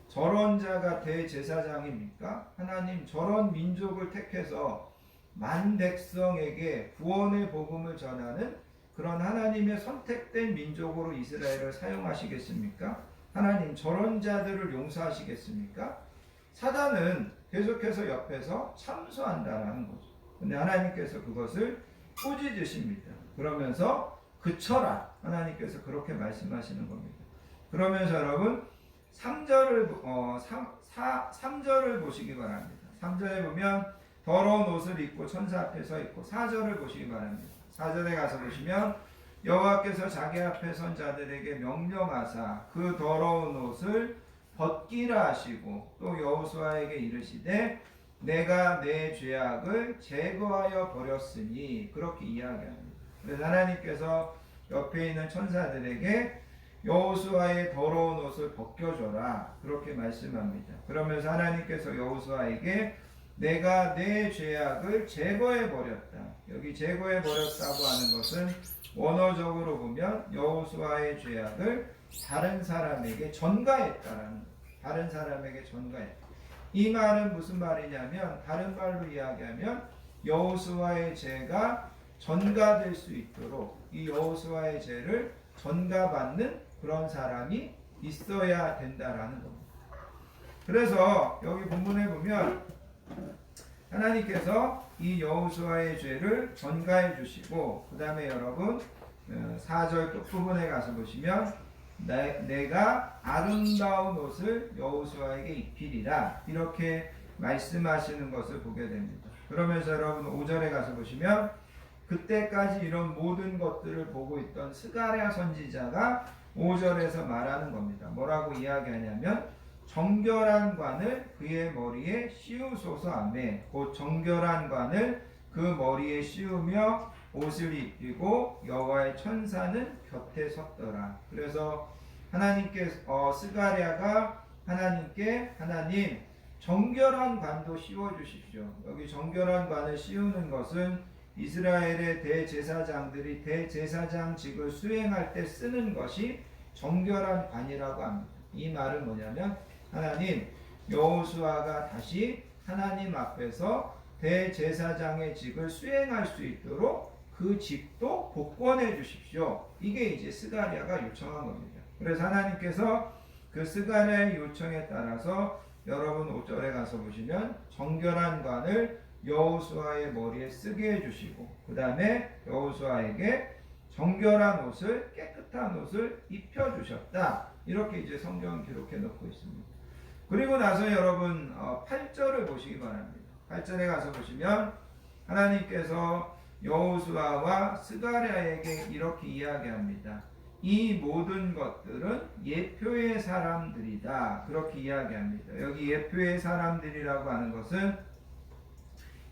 S1: 저런 자가 대제사장입니까? 하나님, 저런 민족을 택해서 만 백성에게 구원의 복음을 전하는 그런 하나님의 선택된 민족으로 이스라엘을 사용하시겠습니까? 하나님, 저런 자들을 용서하시겠습니까? 사단은 계속해서 옆에서 참소한다라는 거죠. 근데 하나님께서 그것을 꾸짖으십니다. 그러면서 그쳐라, 하나님께서 그렇게 말씀하시는 겁니다. 그러면서 여러분 3절을 보시기 바랍니다. 3절에 보면 더러운 옷을 입고 천사 앞에 서 있고, 4절을 보시기 바랍니다. 4절에 가서 보시면 여호와께서 자기 앞에 선 자들에게 명령하사 그 더러운 옷을 벗기라 하시고, 또 여호수아에게 이르시되 내가 내 죄악을 제거하여 버렸으니, 그렇게 이야기합니다. 그래서 하나님께서 옆에 있는 천사들에게 여호수아의 더러운 옷을 벗겨줘라, 그렇게 말씀합니다. 그러면서 하나님께서 여호수아에게 내가 내 죄악을 제거해 버렸다. 여기 제거해 버렸다고 하는 것은 원어적으로 보면 여호수아의 죄악을 다른 사람에게 전가했다라는, 다른 사람에게 전가했다. 이 말은 무슨 말이냐면, 다른 말로 이야기하면 여호수아의 죄가 전가될 수 있도록 이 여호수아의 죄를 전가받는 그런 사람이 있어야 된다라는 겁니다. 그래서 여기 본문에 보면 하나님께서 이 여호수아의 죄를 전가해 주시고, 그 다음에 여러분 4절 끝부분에 가서 보시면 내가 아름다운 옷을 여호수아에게 입히리라, 이렇게 말씀하시는 것을 보게 됩니다. 그러면서 여러분 5절에 가서 보시면 그때까지 이런 모든 것들을 보고 있던 스가랴 선지자가 5절에서 말하는 겁니다. 뭐라고 이야기하냐면 정결한 관을 그의 머리에 씌우소서 하매, 곧 정결한 관을 그 머리에 씌우며 옷을 입히고 여호와의 천사는 곁에 섰더라. 그래서 하나님께서 스가랴가 하나님께, 하나님 정결한 관도 씌워 주십시오. 여기 정결한 관을 씌우는 것은 이스라엘의 대제사장들이 대제사장직을 수행할 때 쓰는 것이 정결한 관이라고 합니다. 이 말은 뭐냐면 하나님 여호수아가 다시 하나님 앞에서 대제사장의 직을 수행할 수 있도록 그 직도 복권해 주십시오. 이게 이제 스가랴가 요청한 겁니다. 그래서 하나님께서 그 스가랴의 요청에 따라서 여러분 5절에 가서 보시면 정결한 관을 여호수아의 머리에 쓰게 해주시고 그 다음에 여호수아에게 정결한 옷을 깨끗한 옷을 입혀주셨다. 이렇게 이제 성경은 기록해 놓고 있습니다. 그리고 나서 여러분 8절을 보시기 바랍니다. 8절에 가서 보시면 하나님께서 여호수아와 스가랴에게 이렇게 이야기합니다. 이 모든 것들은 예표의 사람들이다. 그렇게 이야기합니다. 여기 예표의 사람들이라고 하는 것은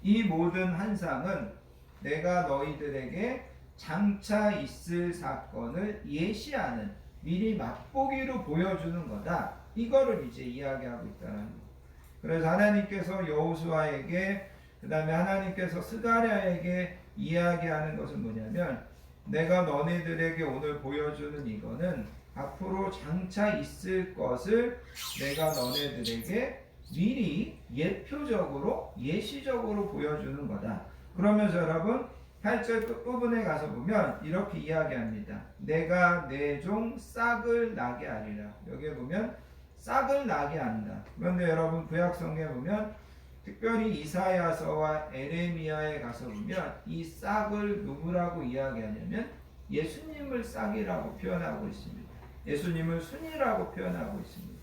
S1: 이 모든 한상은 내가 너희들에게 장차 있을 사건을 예시하는 미리 맛보기로 보여주는 거다. 이거를 이제 이야기하고 있다는 거. 그래서 하나님께서 여호수아에게 그 다음에 하나님께서 스가랴에게 이야기하는 것은 뭐냐면 내가 너네들에게 오늘 보여주는 이거는 앞으로 장차 있을 것을 내가 너네들에게 미리 예표적으로 예시적으로 보여주는 거다. 그러면서 여러분 8절 끝부분에 가서 보면 이렇게 이야기합니다. 내가 내 종 싹을 나게 하리라. 여기에 보면 싹을 나게 한다. 그런데 여러분 구약성경에 보면 특별히 이사야서와 에레미야에 가서 보면 이 싹을 누구라고 이야기하냐면 예수님을 싹이라고 표현하고 있습니다. 예수님을 순이라고 표현하고 있습니다.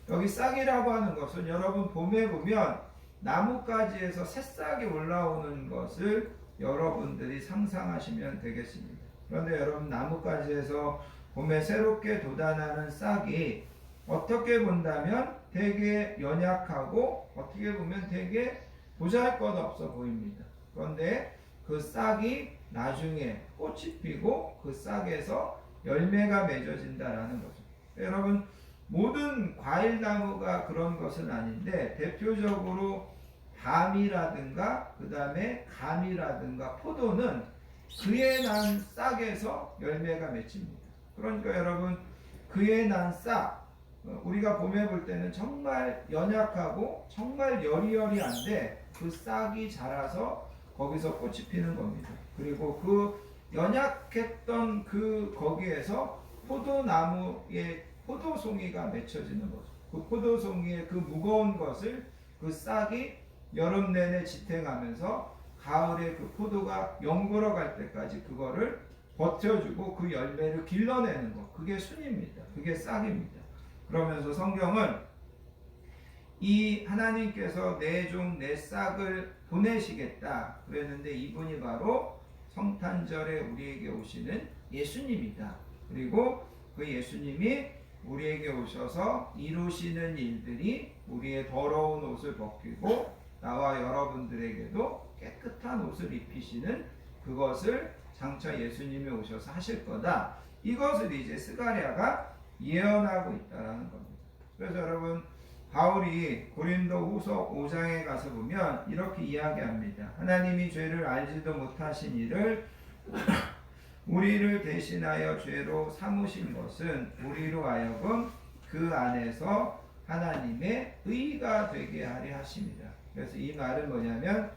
S1: 여기 싹이라고 하는 것은 여러분 봄에 보면 나뭇가지에서 새싹이 올라오는 것을 여러분들이 상상하시면 되겠습니다. 그런데 여러분 나뭇가지에서 봄에 새롭게 돋아나는 싹이 어떻게 본다면 되게 연약하고 어떻게 보면 되게 보잘것없어 보입니다. 그런데 그 싹이 나중에 꽃이 피고 그 싹에서 열매가 맺어진다라는 거죠. 여러분 모든 과일나무가 그런 것은 아닌데 대표적으로 밤이라든가 그 다음에 감이라든가 포도는 그에 난 싹에서 열매가 맺힙니다. 그러니까 여러분 그에 난 싹 우리가 봄에 볼 때는 정말 연약하고 정말 여리여리한데 그 싹이 자라서 거기서 꽃이 피는 겁니다. 그리고 그 연약했던 그 거기에서 포도나무의 포도송이가 맺혀지는 거죠. 그 포도송이의 그 무거운 것을 그 싹이 여름 내내 지탱하면서 가을에 그 포도가 연골어 갈 때까지 그거를 버텨주고 그 열매를 길러내는 것. 그게 순입니다. 그게 싹입니다. 그러면서 성경은 이 하나님께서 내 종 내 싹을 보내시겠다 그랬는데 이분이 바로 성탄절에 우리에게 오시는 예수님이다. 그리고 그 예수님이 우리에게 오셔서 이루시는 일들이 우리의 더러운 옷을 벗기고 나와 여러분들에게도 깨끗한 옷을 입히시는 그것을 장차 예수님이 오셔서 하실 거다. 이것을 이제 스가랴가 예언하고 있다는 겁니다. 그래서 여러분 바울이 고린도 후서 5장에 가서 보면 이렇게 이야기합니다. 하나님이 죄를 알지도 못하신 이를 우리를 대신하여 죄로 삼으신 것은 우리로 하여금 그 안에서 하나님의 의가 되게 하려 하십니다. 그래서 이 말은 뭐냐면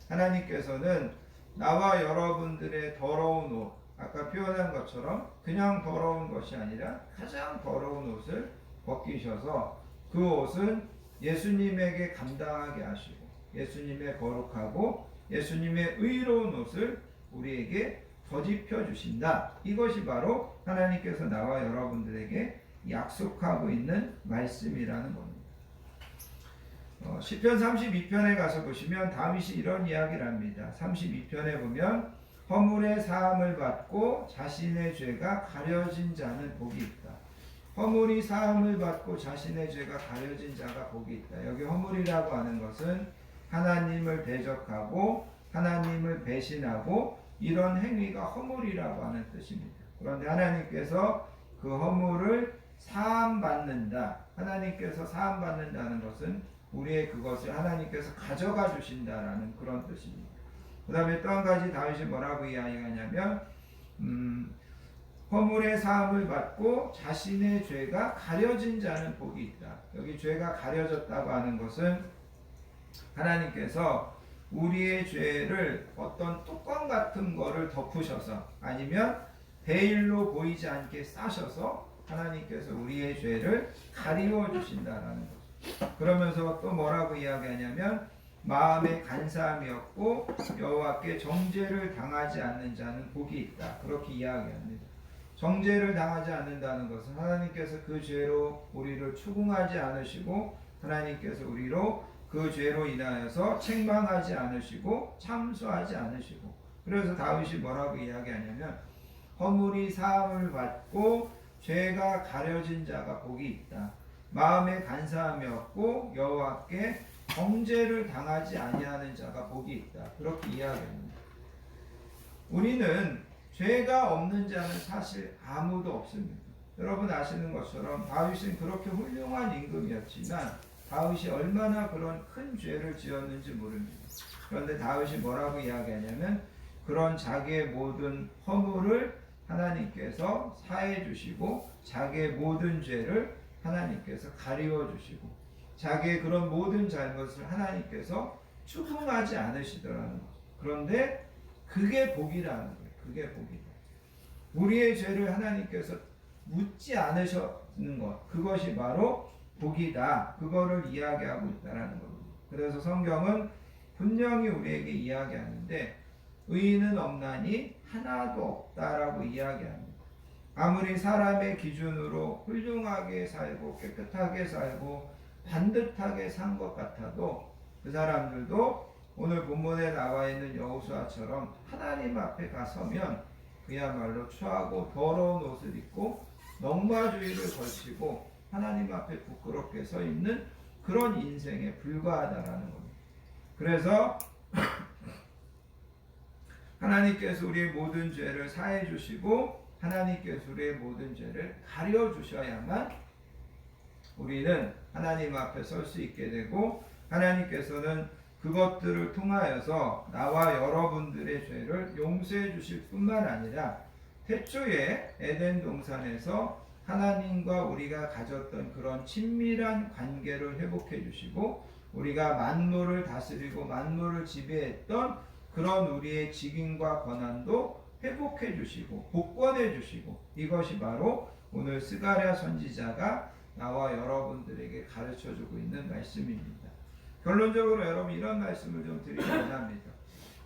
S1: 하나님께서는 나와 여러분들의 더러운 옷, 아까 표현한 것처럼 그냥 더러운 것이 아니라 가장 더러운 옷을 벗기셔서 그 옷은 예수님에게 감당하게 하시고 예수님의 거룩하고 예수님의 의로운 옷을 우리에게 덧입혀 주신다. 이것이 바로 하나님께서 나와 여러분들에게 약속하고 있는 말씀이라는 겁니다. 시편 32편에 가서 보시면 다윗이 이런 이야기를 합니다. 32편에 보면 허물의 사함을 받고 자신의 죄가 가려진 자는 복이 있다. 허물이 사함을 받고 자신의 죄가 가려진 자가 복이 있다. 여기 허물이라고 하는 것은 하나님을 대적하고 하나님을 배신하고 이런 행위가 허물이라고 하는 뜻입니다. 그런데 하나님께서 그 허물을 사함받는다. 하나님께서 사함받는다는 것은 우리의 그것을 하나님께서 가져가 주신다라는 그런 뜻입니다. 그 다음에 또 한 가지 다윗이 뭐라고 이야기하냐면 허물의 사함을 받고 자신의 죄가 가려진 자는 복이 있다. 여기 죄가 가려졌다고 하는 것은 하나님께서 우리의 죄를 어떤 뚜껑 같은 거를 덮으셔서 아니면 베일로 보이지 않게 싸셔서 하나님께서 우리의 죄를 가리워 주신다라는 거죠. 그러면서 또 뭐라고 이야기하냐면 마음에 간사함이 없고 여호와께 정죄를 당하지 않는 자는 복이 있다. 그렇게 이야기합니다. 정죄를 당하지 않는다는 것은 하나님께서 그 죄로 우리를 추궁하지 않으시고 하나님께서 우리로 그 죄로 인하여서 책망하지 않으시고 참수하지 않으시고 그래서 다윗이 뭐라고 이야기하냐면 허물이 사함을 받고 죄가 가려진 자가 복이 있다. 마음에 간사함이 없고 여호와께 정죄를 당하지 아니하는 자가 복이 있다. 그렇게 이야기합니다. 우리는 죄가 없는 자는 사실 아무도 없습니다. 여러분 아시는 것처럼 다윗은 그렇게 훌륭한 임금이었지만 다윗이 얼마나 그런 큰 죄를 지었는지 모릅니다. 그런데 다윗이 뭐라고 이야기하냐면 그런 자기의 모든 허물을 하나님께서 사해 주시고 자기의 모든 죄를 하나님께서 가리워 주시고 자기의 그런 모든 잘못을 하나님께서 추궁하지 않으시더라는 거죠. 그런데 그게 복이라는 거예요. 그게 복이다. 우리의 죄를 하나님께서 묻지 않으셨는 것, 그것이 바로 복이다. 그거를 이야기하고 있다는 겁니다. 그래서 성경은 분명히 우리에게 이야기하는데 의인은 없나니 하나도 없다라고 이야기합니다. 아무리 사람의 기준으로 훌륭하게 살고 깨끗하게 살고 반듯하게 산 것 같아도 그 사람들도 오늘 본문에 나와 있는 여호수아처럼 하나님 앞에 가서면 그야말로 추하고 더러운 옷을 입고 넉마주의를 걸치고 하나님 앞에 부끄럽게 서 있는 그런 인생에 불과하다라는 겁니다. 그래서 하나님께서 우리의 모든 죄를 사해 주시고 하나님께서 우리의 모든 죄를 가려 주셔야만 우리는 하나님 앞에 설 수 있게 되고 하나님께서는 그것들을 통하여서 나와 여러분들의 죄를 용서해 주실 뿐만 아니라 태초에 에덴 동산에서 하나님과 우리가 가졌던 그런 친밀한 관계를 회복해 주시고 우리가 만물을 다스리고 만물을 지배했던 그런 우리의 직임과 권한도 회복해 주시고 복권해 주시고 이것이 바로 오늘 스가랴 선지자가 나와 여러분들에게 가르쳐 주고 있는 말씀입니다. 결론적으로 여러분 이런 말씀을 좀 드리고자 합니다.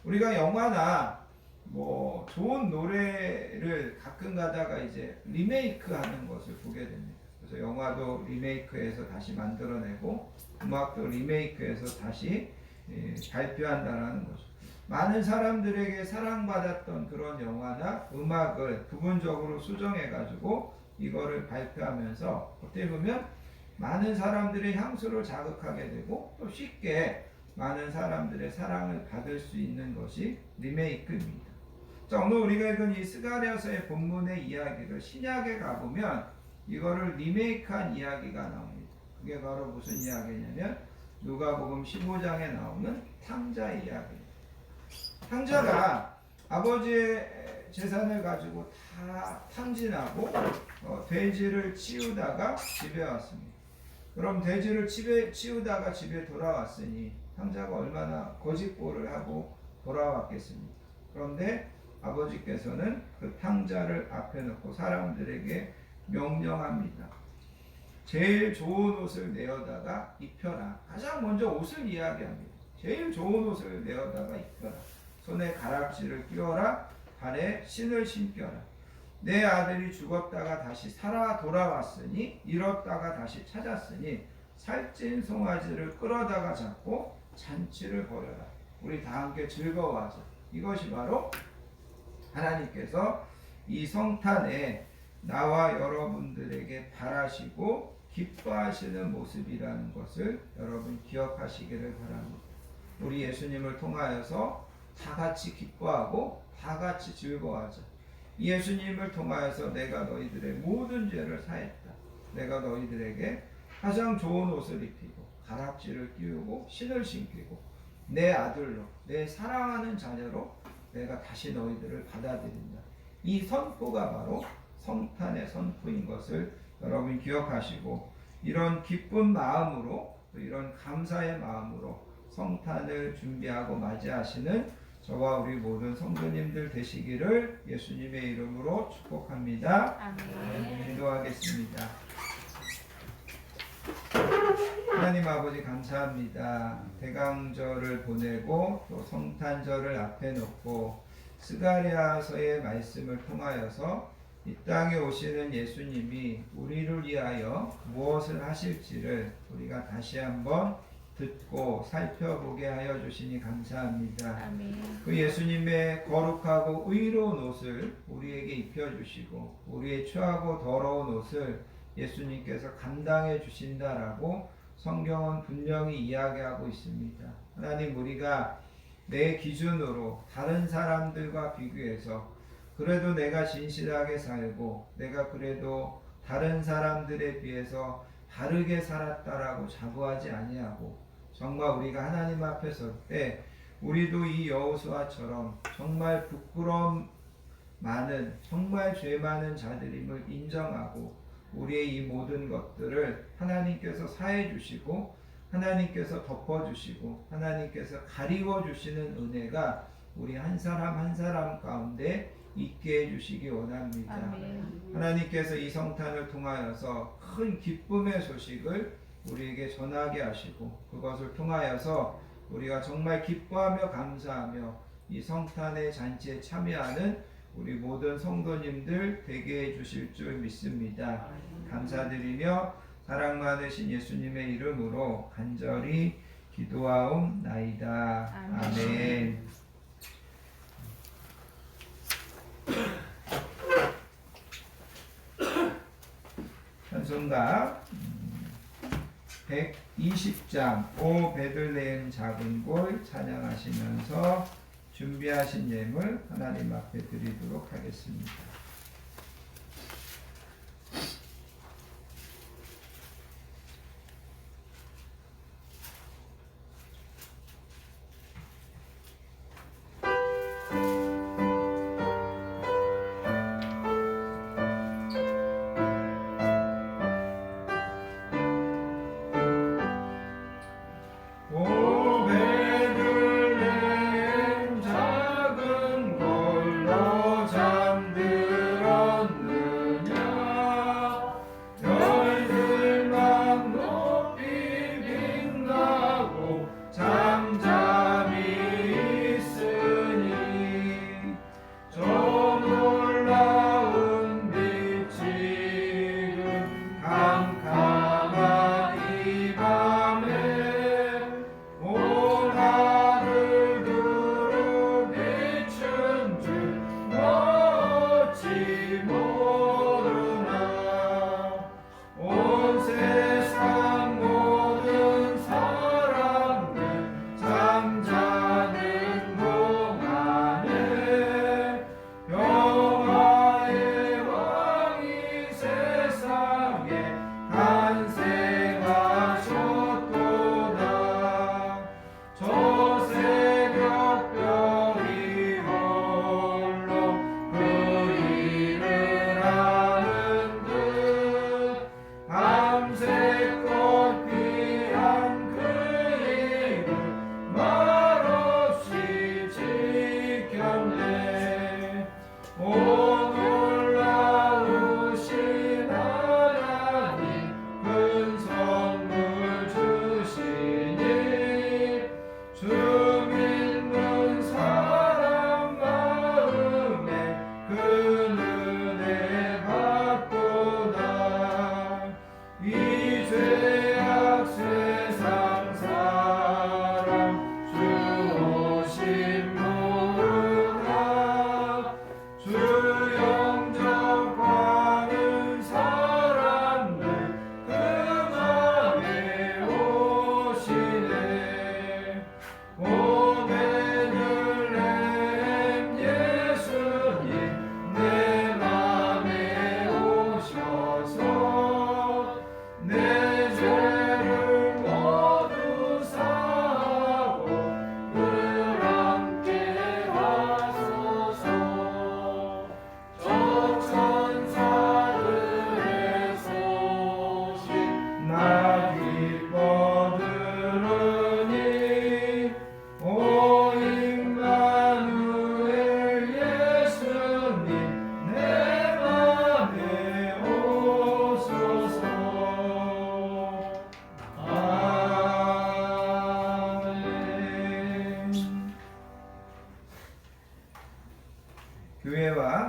S1: 우리가 영화나 뭐 좋은 노래를 가끔 가다가 이제 리메이크 하는 것을 보게 됩니다. 그래서 영화도 리메이크해서 다시 만들어내고 음악도 리메이크해서 다시 발표한다는 거죠. 많은 사람들에게 사랑받았던 그런 영화나 음악을 부분적으로 수정해가지고 이거를 발표하면서 어떻게 보면 많은 사람들의 향수를 자극하게 되고 또 쉽게 많은 사람들의 사랑을 받을 수 있는 것이 리메이크입니다. 자, 오늘 우리가 읽은 이 스가랴서의 본문의 이야기를 신약에 가보면 이거를 리메이크한 이야기가 나옵니다. 그게 바로 무슨 이야기냐면 누가복음 15장에 나오는 탕자의 이야기입니다. 탕자가 아버지의 재산을 가지고 다 탕진하고 돼지를 치우다가 집에 왔습니다. 그럼 돼지를 치우다가 집에 돌아왔으니 탕자가 얼마나 거짓골을 하고 돌아왔겠습니까? 그런데 아버지께서는 그 탕자를 앞에 놓고 사람들에게 명령합니다. 제일 좋은 옷을 내어다가 입혀라. 가장 먼저 옷을 이야기합니다. 제일 좋은 옷을 내어다가 입혀라. 손에 가락지를 끼워라. 발에 신을 신겨라. 내 아들이 죽었다가 다시 살아 돌아왔으니 잃었다가 다시 찾았으니 살찐 송아지를 끌어다가 잡고 잔치를 벌여라. 우리 다 함께 즐거워하자. 이것이 바로 하나님께서 이 성탄에 나와 여러분들에게 바라시고 기뻐하시는 모습이라는 것을 여러분 기억하시기를 바랍니다. 우리 예수님을 통하여서 다 같이 기뻐하고 다 같이 즐거워하자. 예수님을 통하여서 내가 너희들의 모든 죄를 사했다. 내가 너희들에게 가장 좋은 옷을 입히고 가락지를 끼우고 신을 신기고 내 아들로, 내 사랑하는 자녀로 내가 다시 너희들을 받아들인다. 이 선포가 바로 성탄의 선포인 것을 여러분 기억하시고, 이런 기쁜 마음으로, 또 이런 감사의 마음으로 성탄을 준비하고 맞이하시는 저와 우리 모든 성도님들 되시기를 예수님의 이름으로 축복합니다.
S2: 아멘.
S1: 기도하겠습니다. 하나님 아버지 감사합니다. 대강절을 보내고 또 성탄절을 앞에 놓고 스가랴서의 말씀을 통하여서 이 땅에 오시는 예수님이 우리를 위하여 무엇을 하실지를 우리가 다시 한번 듣고 살펴보게 하여 주시니 감사합니다.
S2: 아멘.
S1: 그 예수님의 거룩하고 의로운 옷을 우리에게 입혀주시고 우리의 추하고 더러운 옷을 예수님께서 감당해 주신다라고 성경은 분명히 이야기하고 있습니다. 하나님, 우리가 내 기준으로 다른 사람들과 비교해서 그래도 내가 진실하게 살고 내가 그래도 다른 사람들에 비해서 바르게 살았다라고 자부하지 아니하고 정말 우리가 하나님 앞에 설 때 우리도 이 여호수아처럼 정말 부끄러움 많은, 정말 죄 많은 자들임을 인정하고 우리의 이 모든 것들을 하나님께서 사해 주시고 하나님께서 덮어 주시고 하나님께서 가리워 주시는 은혜가 우리 한 사람 한 사람 가운데 있게 해주시기 원합니다.
S2: 아멘.
S1: 하나님께서 이 성탄을 통하여서 큰 기쁨의 소식을 우리에게 전하게 하시고 그것을 통하여서 우리가 정말 기뻐하며 감사하며 이 성탄의 잔치에 참여하는 우리 모든 성도님들 되게 해주실 줄 믿습니다. 감사드리며 사랑 많으신 예수님의 이름으로 간절히 기도하옵나이다. 아멘. 찬송가 120장 오 베들레헴 작은 골 찬양하시면서 준비하신 예물 하나님 앞에 드리도록 하겠습니다. 베들레헴 작은 골로 잠든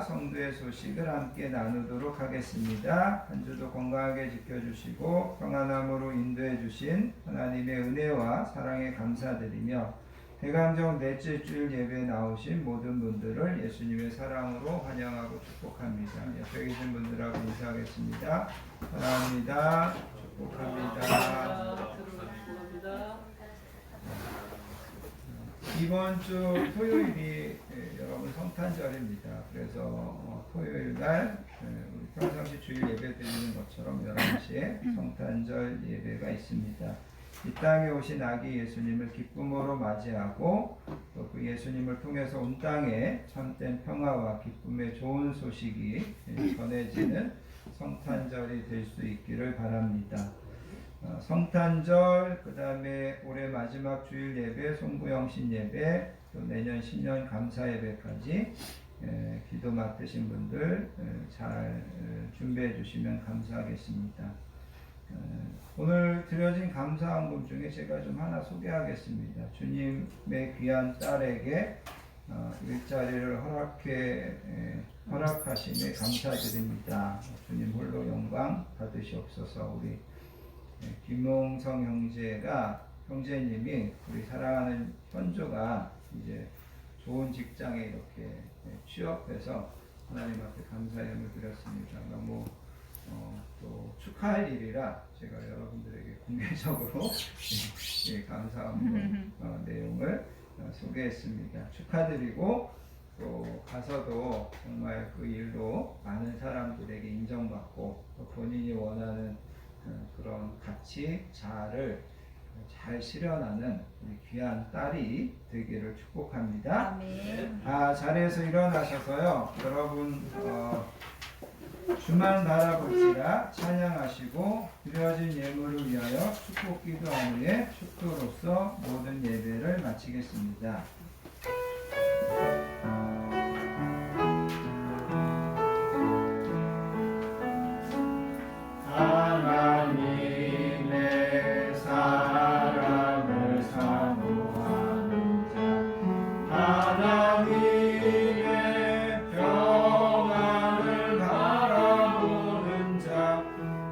S1: 성도의 소식을 함께 나누도록 하겠습니다. 한 주도 건강하게 지켜주시고 평안함으로 인도해 주신 하나님의 은혜와 사랑에 감사드리며 대강정 넷째 주일 예배에 나오신 모든 분들을 예수님의 사랑으로 환영하고 축복합니다. 옆에 계신 분들하고 인사하겠습니다. 사랑합니다. 축복합니다. 이번 주 토요일이 여러분 성탄절입니다. 그래서 토요일 날 우리 평상시 주일 예배 드리는 것처럼 11시에 성탄절 예배가 있습니다. 이 땅에 오신 아기 예수님을 기쁨으로 맞이하고 또 그 예수님을 통해서 온 땅에 참된 평화와 기쁨의 좋은 소식이 전해지는 성탄절이 될 수 있기를 바랍니다. 성탄절, 그 다음에 올해 마지막 주일 예배, 송구영신 예배, 또 내년 신년 감사 예배까지 기도 맡으신 분들 잘 준비해 주시면 감사하겠습니다. 오늘 드려진 감사헌금 중에 제가 좀 하나 소개하겠습니다. 주님의 귀한 딸에게 일자리를 허락하심에 감사드립니다. 주님 홀로 영광 받으시옵소서. 우리 김홍성 형제님이 우리 사랑하는 현조가 이제 좋은 직장에 이렇게 취업해서 하나님 앞에 감사의 힘을 드렸습니다. 너무 또 축하할 일이라 제가 여러분들에게 공개적으로 감사한 내용을 소개했습니다. 축하드리고 또 가서도 정말 그 일로 많은 사람들에게 인정받고 또 본인이 원하는 그런 가치, 자아를 잘 실현하는 우리 귀한 딸이 되기를 축복합니다.
S2: 아멘.
S1: 자리에서 일어나셔서요. 여러분 주만 바라볼지라 찬양하시고 드려진 예물을 위하여 축복 기도한 후에 축도로서 모든 예배를 마치겠습니다. 하나님의 사랑을 사모하는 자, 하나님의 평안을 바라보는 자,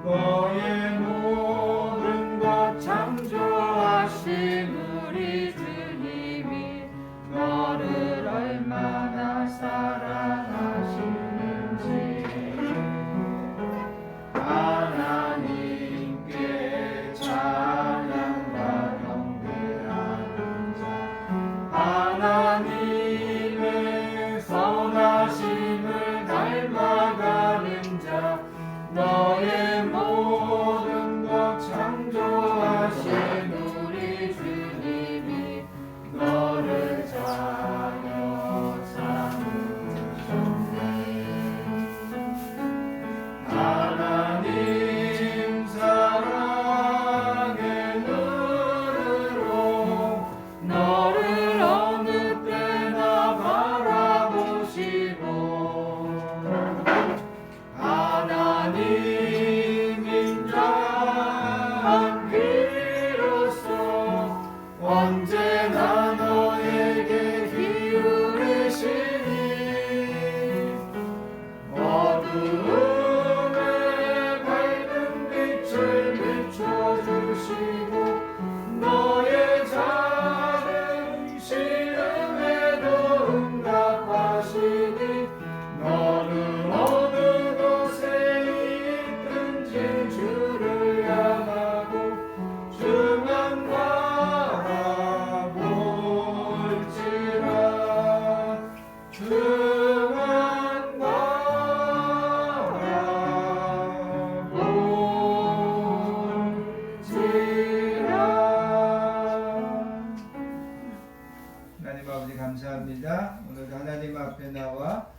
S1: 너의 모든 것 창조하신 우리 주님이 너를 얼마나 사랑하시는지 하나님께 찬양과 경배하는 자, 하나님의 선하심을 닮아가는 자, 너의 모든 것 창조하신 우리 주님이 너를 자녀 삼으셨네. 하나님 사랑의 눈으로 너를 어느 때나 바라보시고 하나님 인자한 귀로서 언제나 너에게 기울이시니 어두움에 밝은 빛을 비춰주시고 너의 작은 시름에도 응답하시니 너는 어느 곳에 있든지 주를 향하고 주만 바라볼지라. 주만 바라볼지라. 하나님 아버지 감사합니다. 오늘 하나님 앞에 나와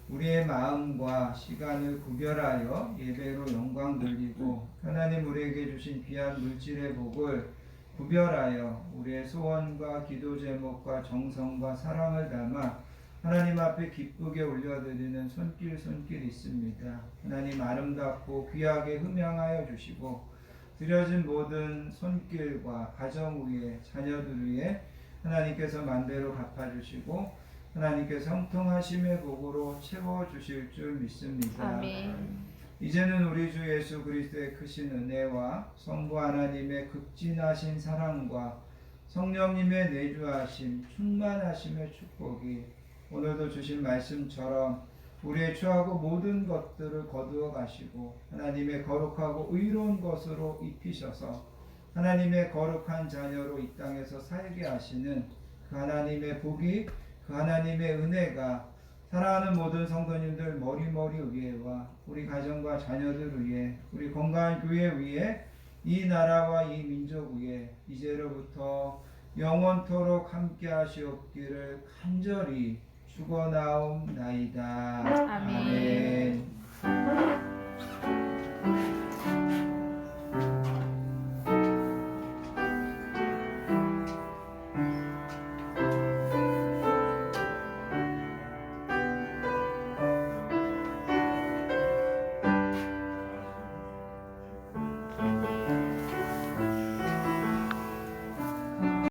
S1: 우리의 마음과 시간을 구별하여 예배로 영광 돌리고 하나님 우리에게 주신 귀한 물질의 복을 구별하여 우리의 소원과 기도 제목과 정성과 사랑을 담아 하나님 앞에 기쁘게 올려드리는 손길 있습니다. 하나님 아름답고 귀하게 흠양하여 주시고 드려진 모든 손길과 가정 위에 자녀들 위에 하나님께서 만대로 갚아주시고 하나님께서 형통하심의 복으로 채워주실 줄 믿습니다.
S2: 아멘.
S1: 이제는 우리 주 예수 그리스도의 크신 은혜와 성부 하나님의 극진하신 사랑과 성령님의 내주하심, 충만하심의 축복이 오늘도 주신 말씀처럼 우리의 추하고 모든 것들을 거두어 가시고 하나님의 거룩하고 의로운 것으로 입히셔서 하나님의 거룩한 자녀로 이 땅에서 살게 하시는 그 하나님의 복이, 그 하나님의 은혜가 사랑하는 모든 성도님들 머리머리 위에와 우리 가정과 자녀들 위에, 우리 건강한 교회 위에, 이 나라와 이 민족 위에 이제로부터 영원토록 함께 하시옵기를 간절히 축원하옵나이다.
S2: 아멘.
S1: 아멘.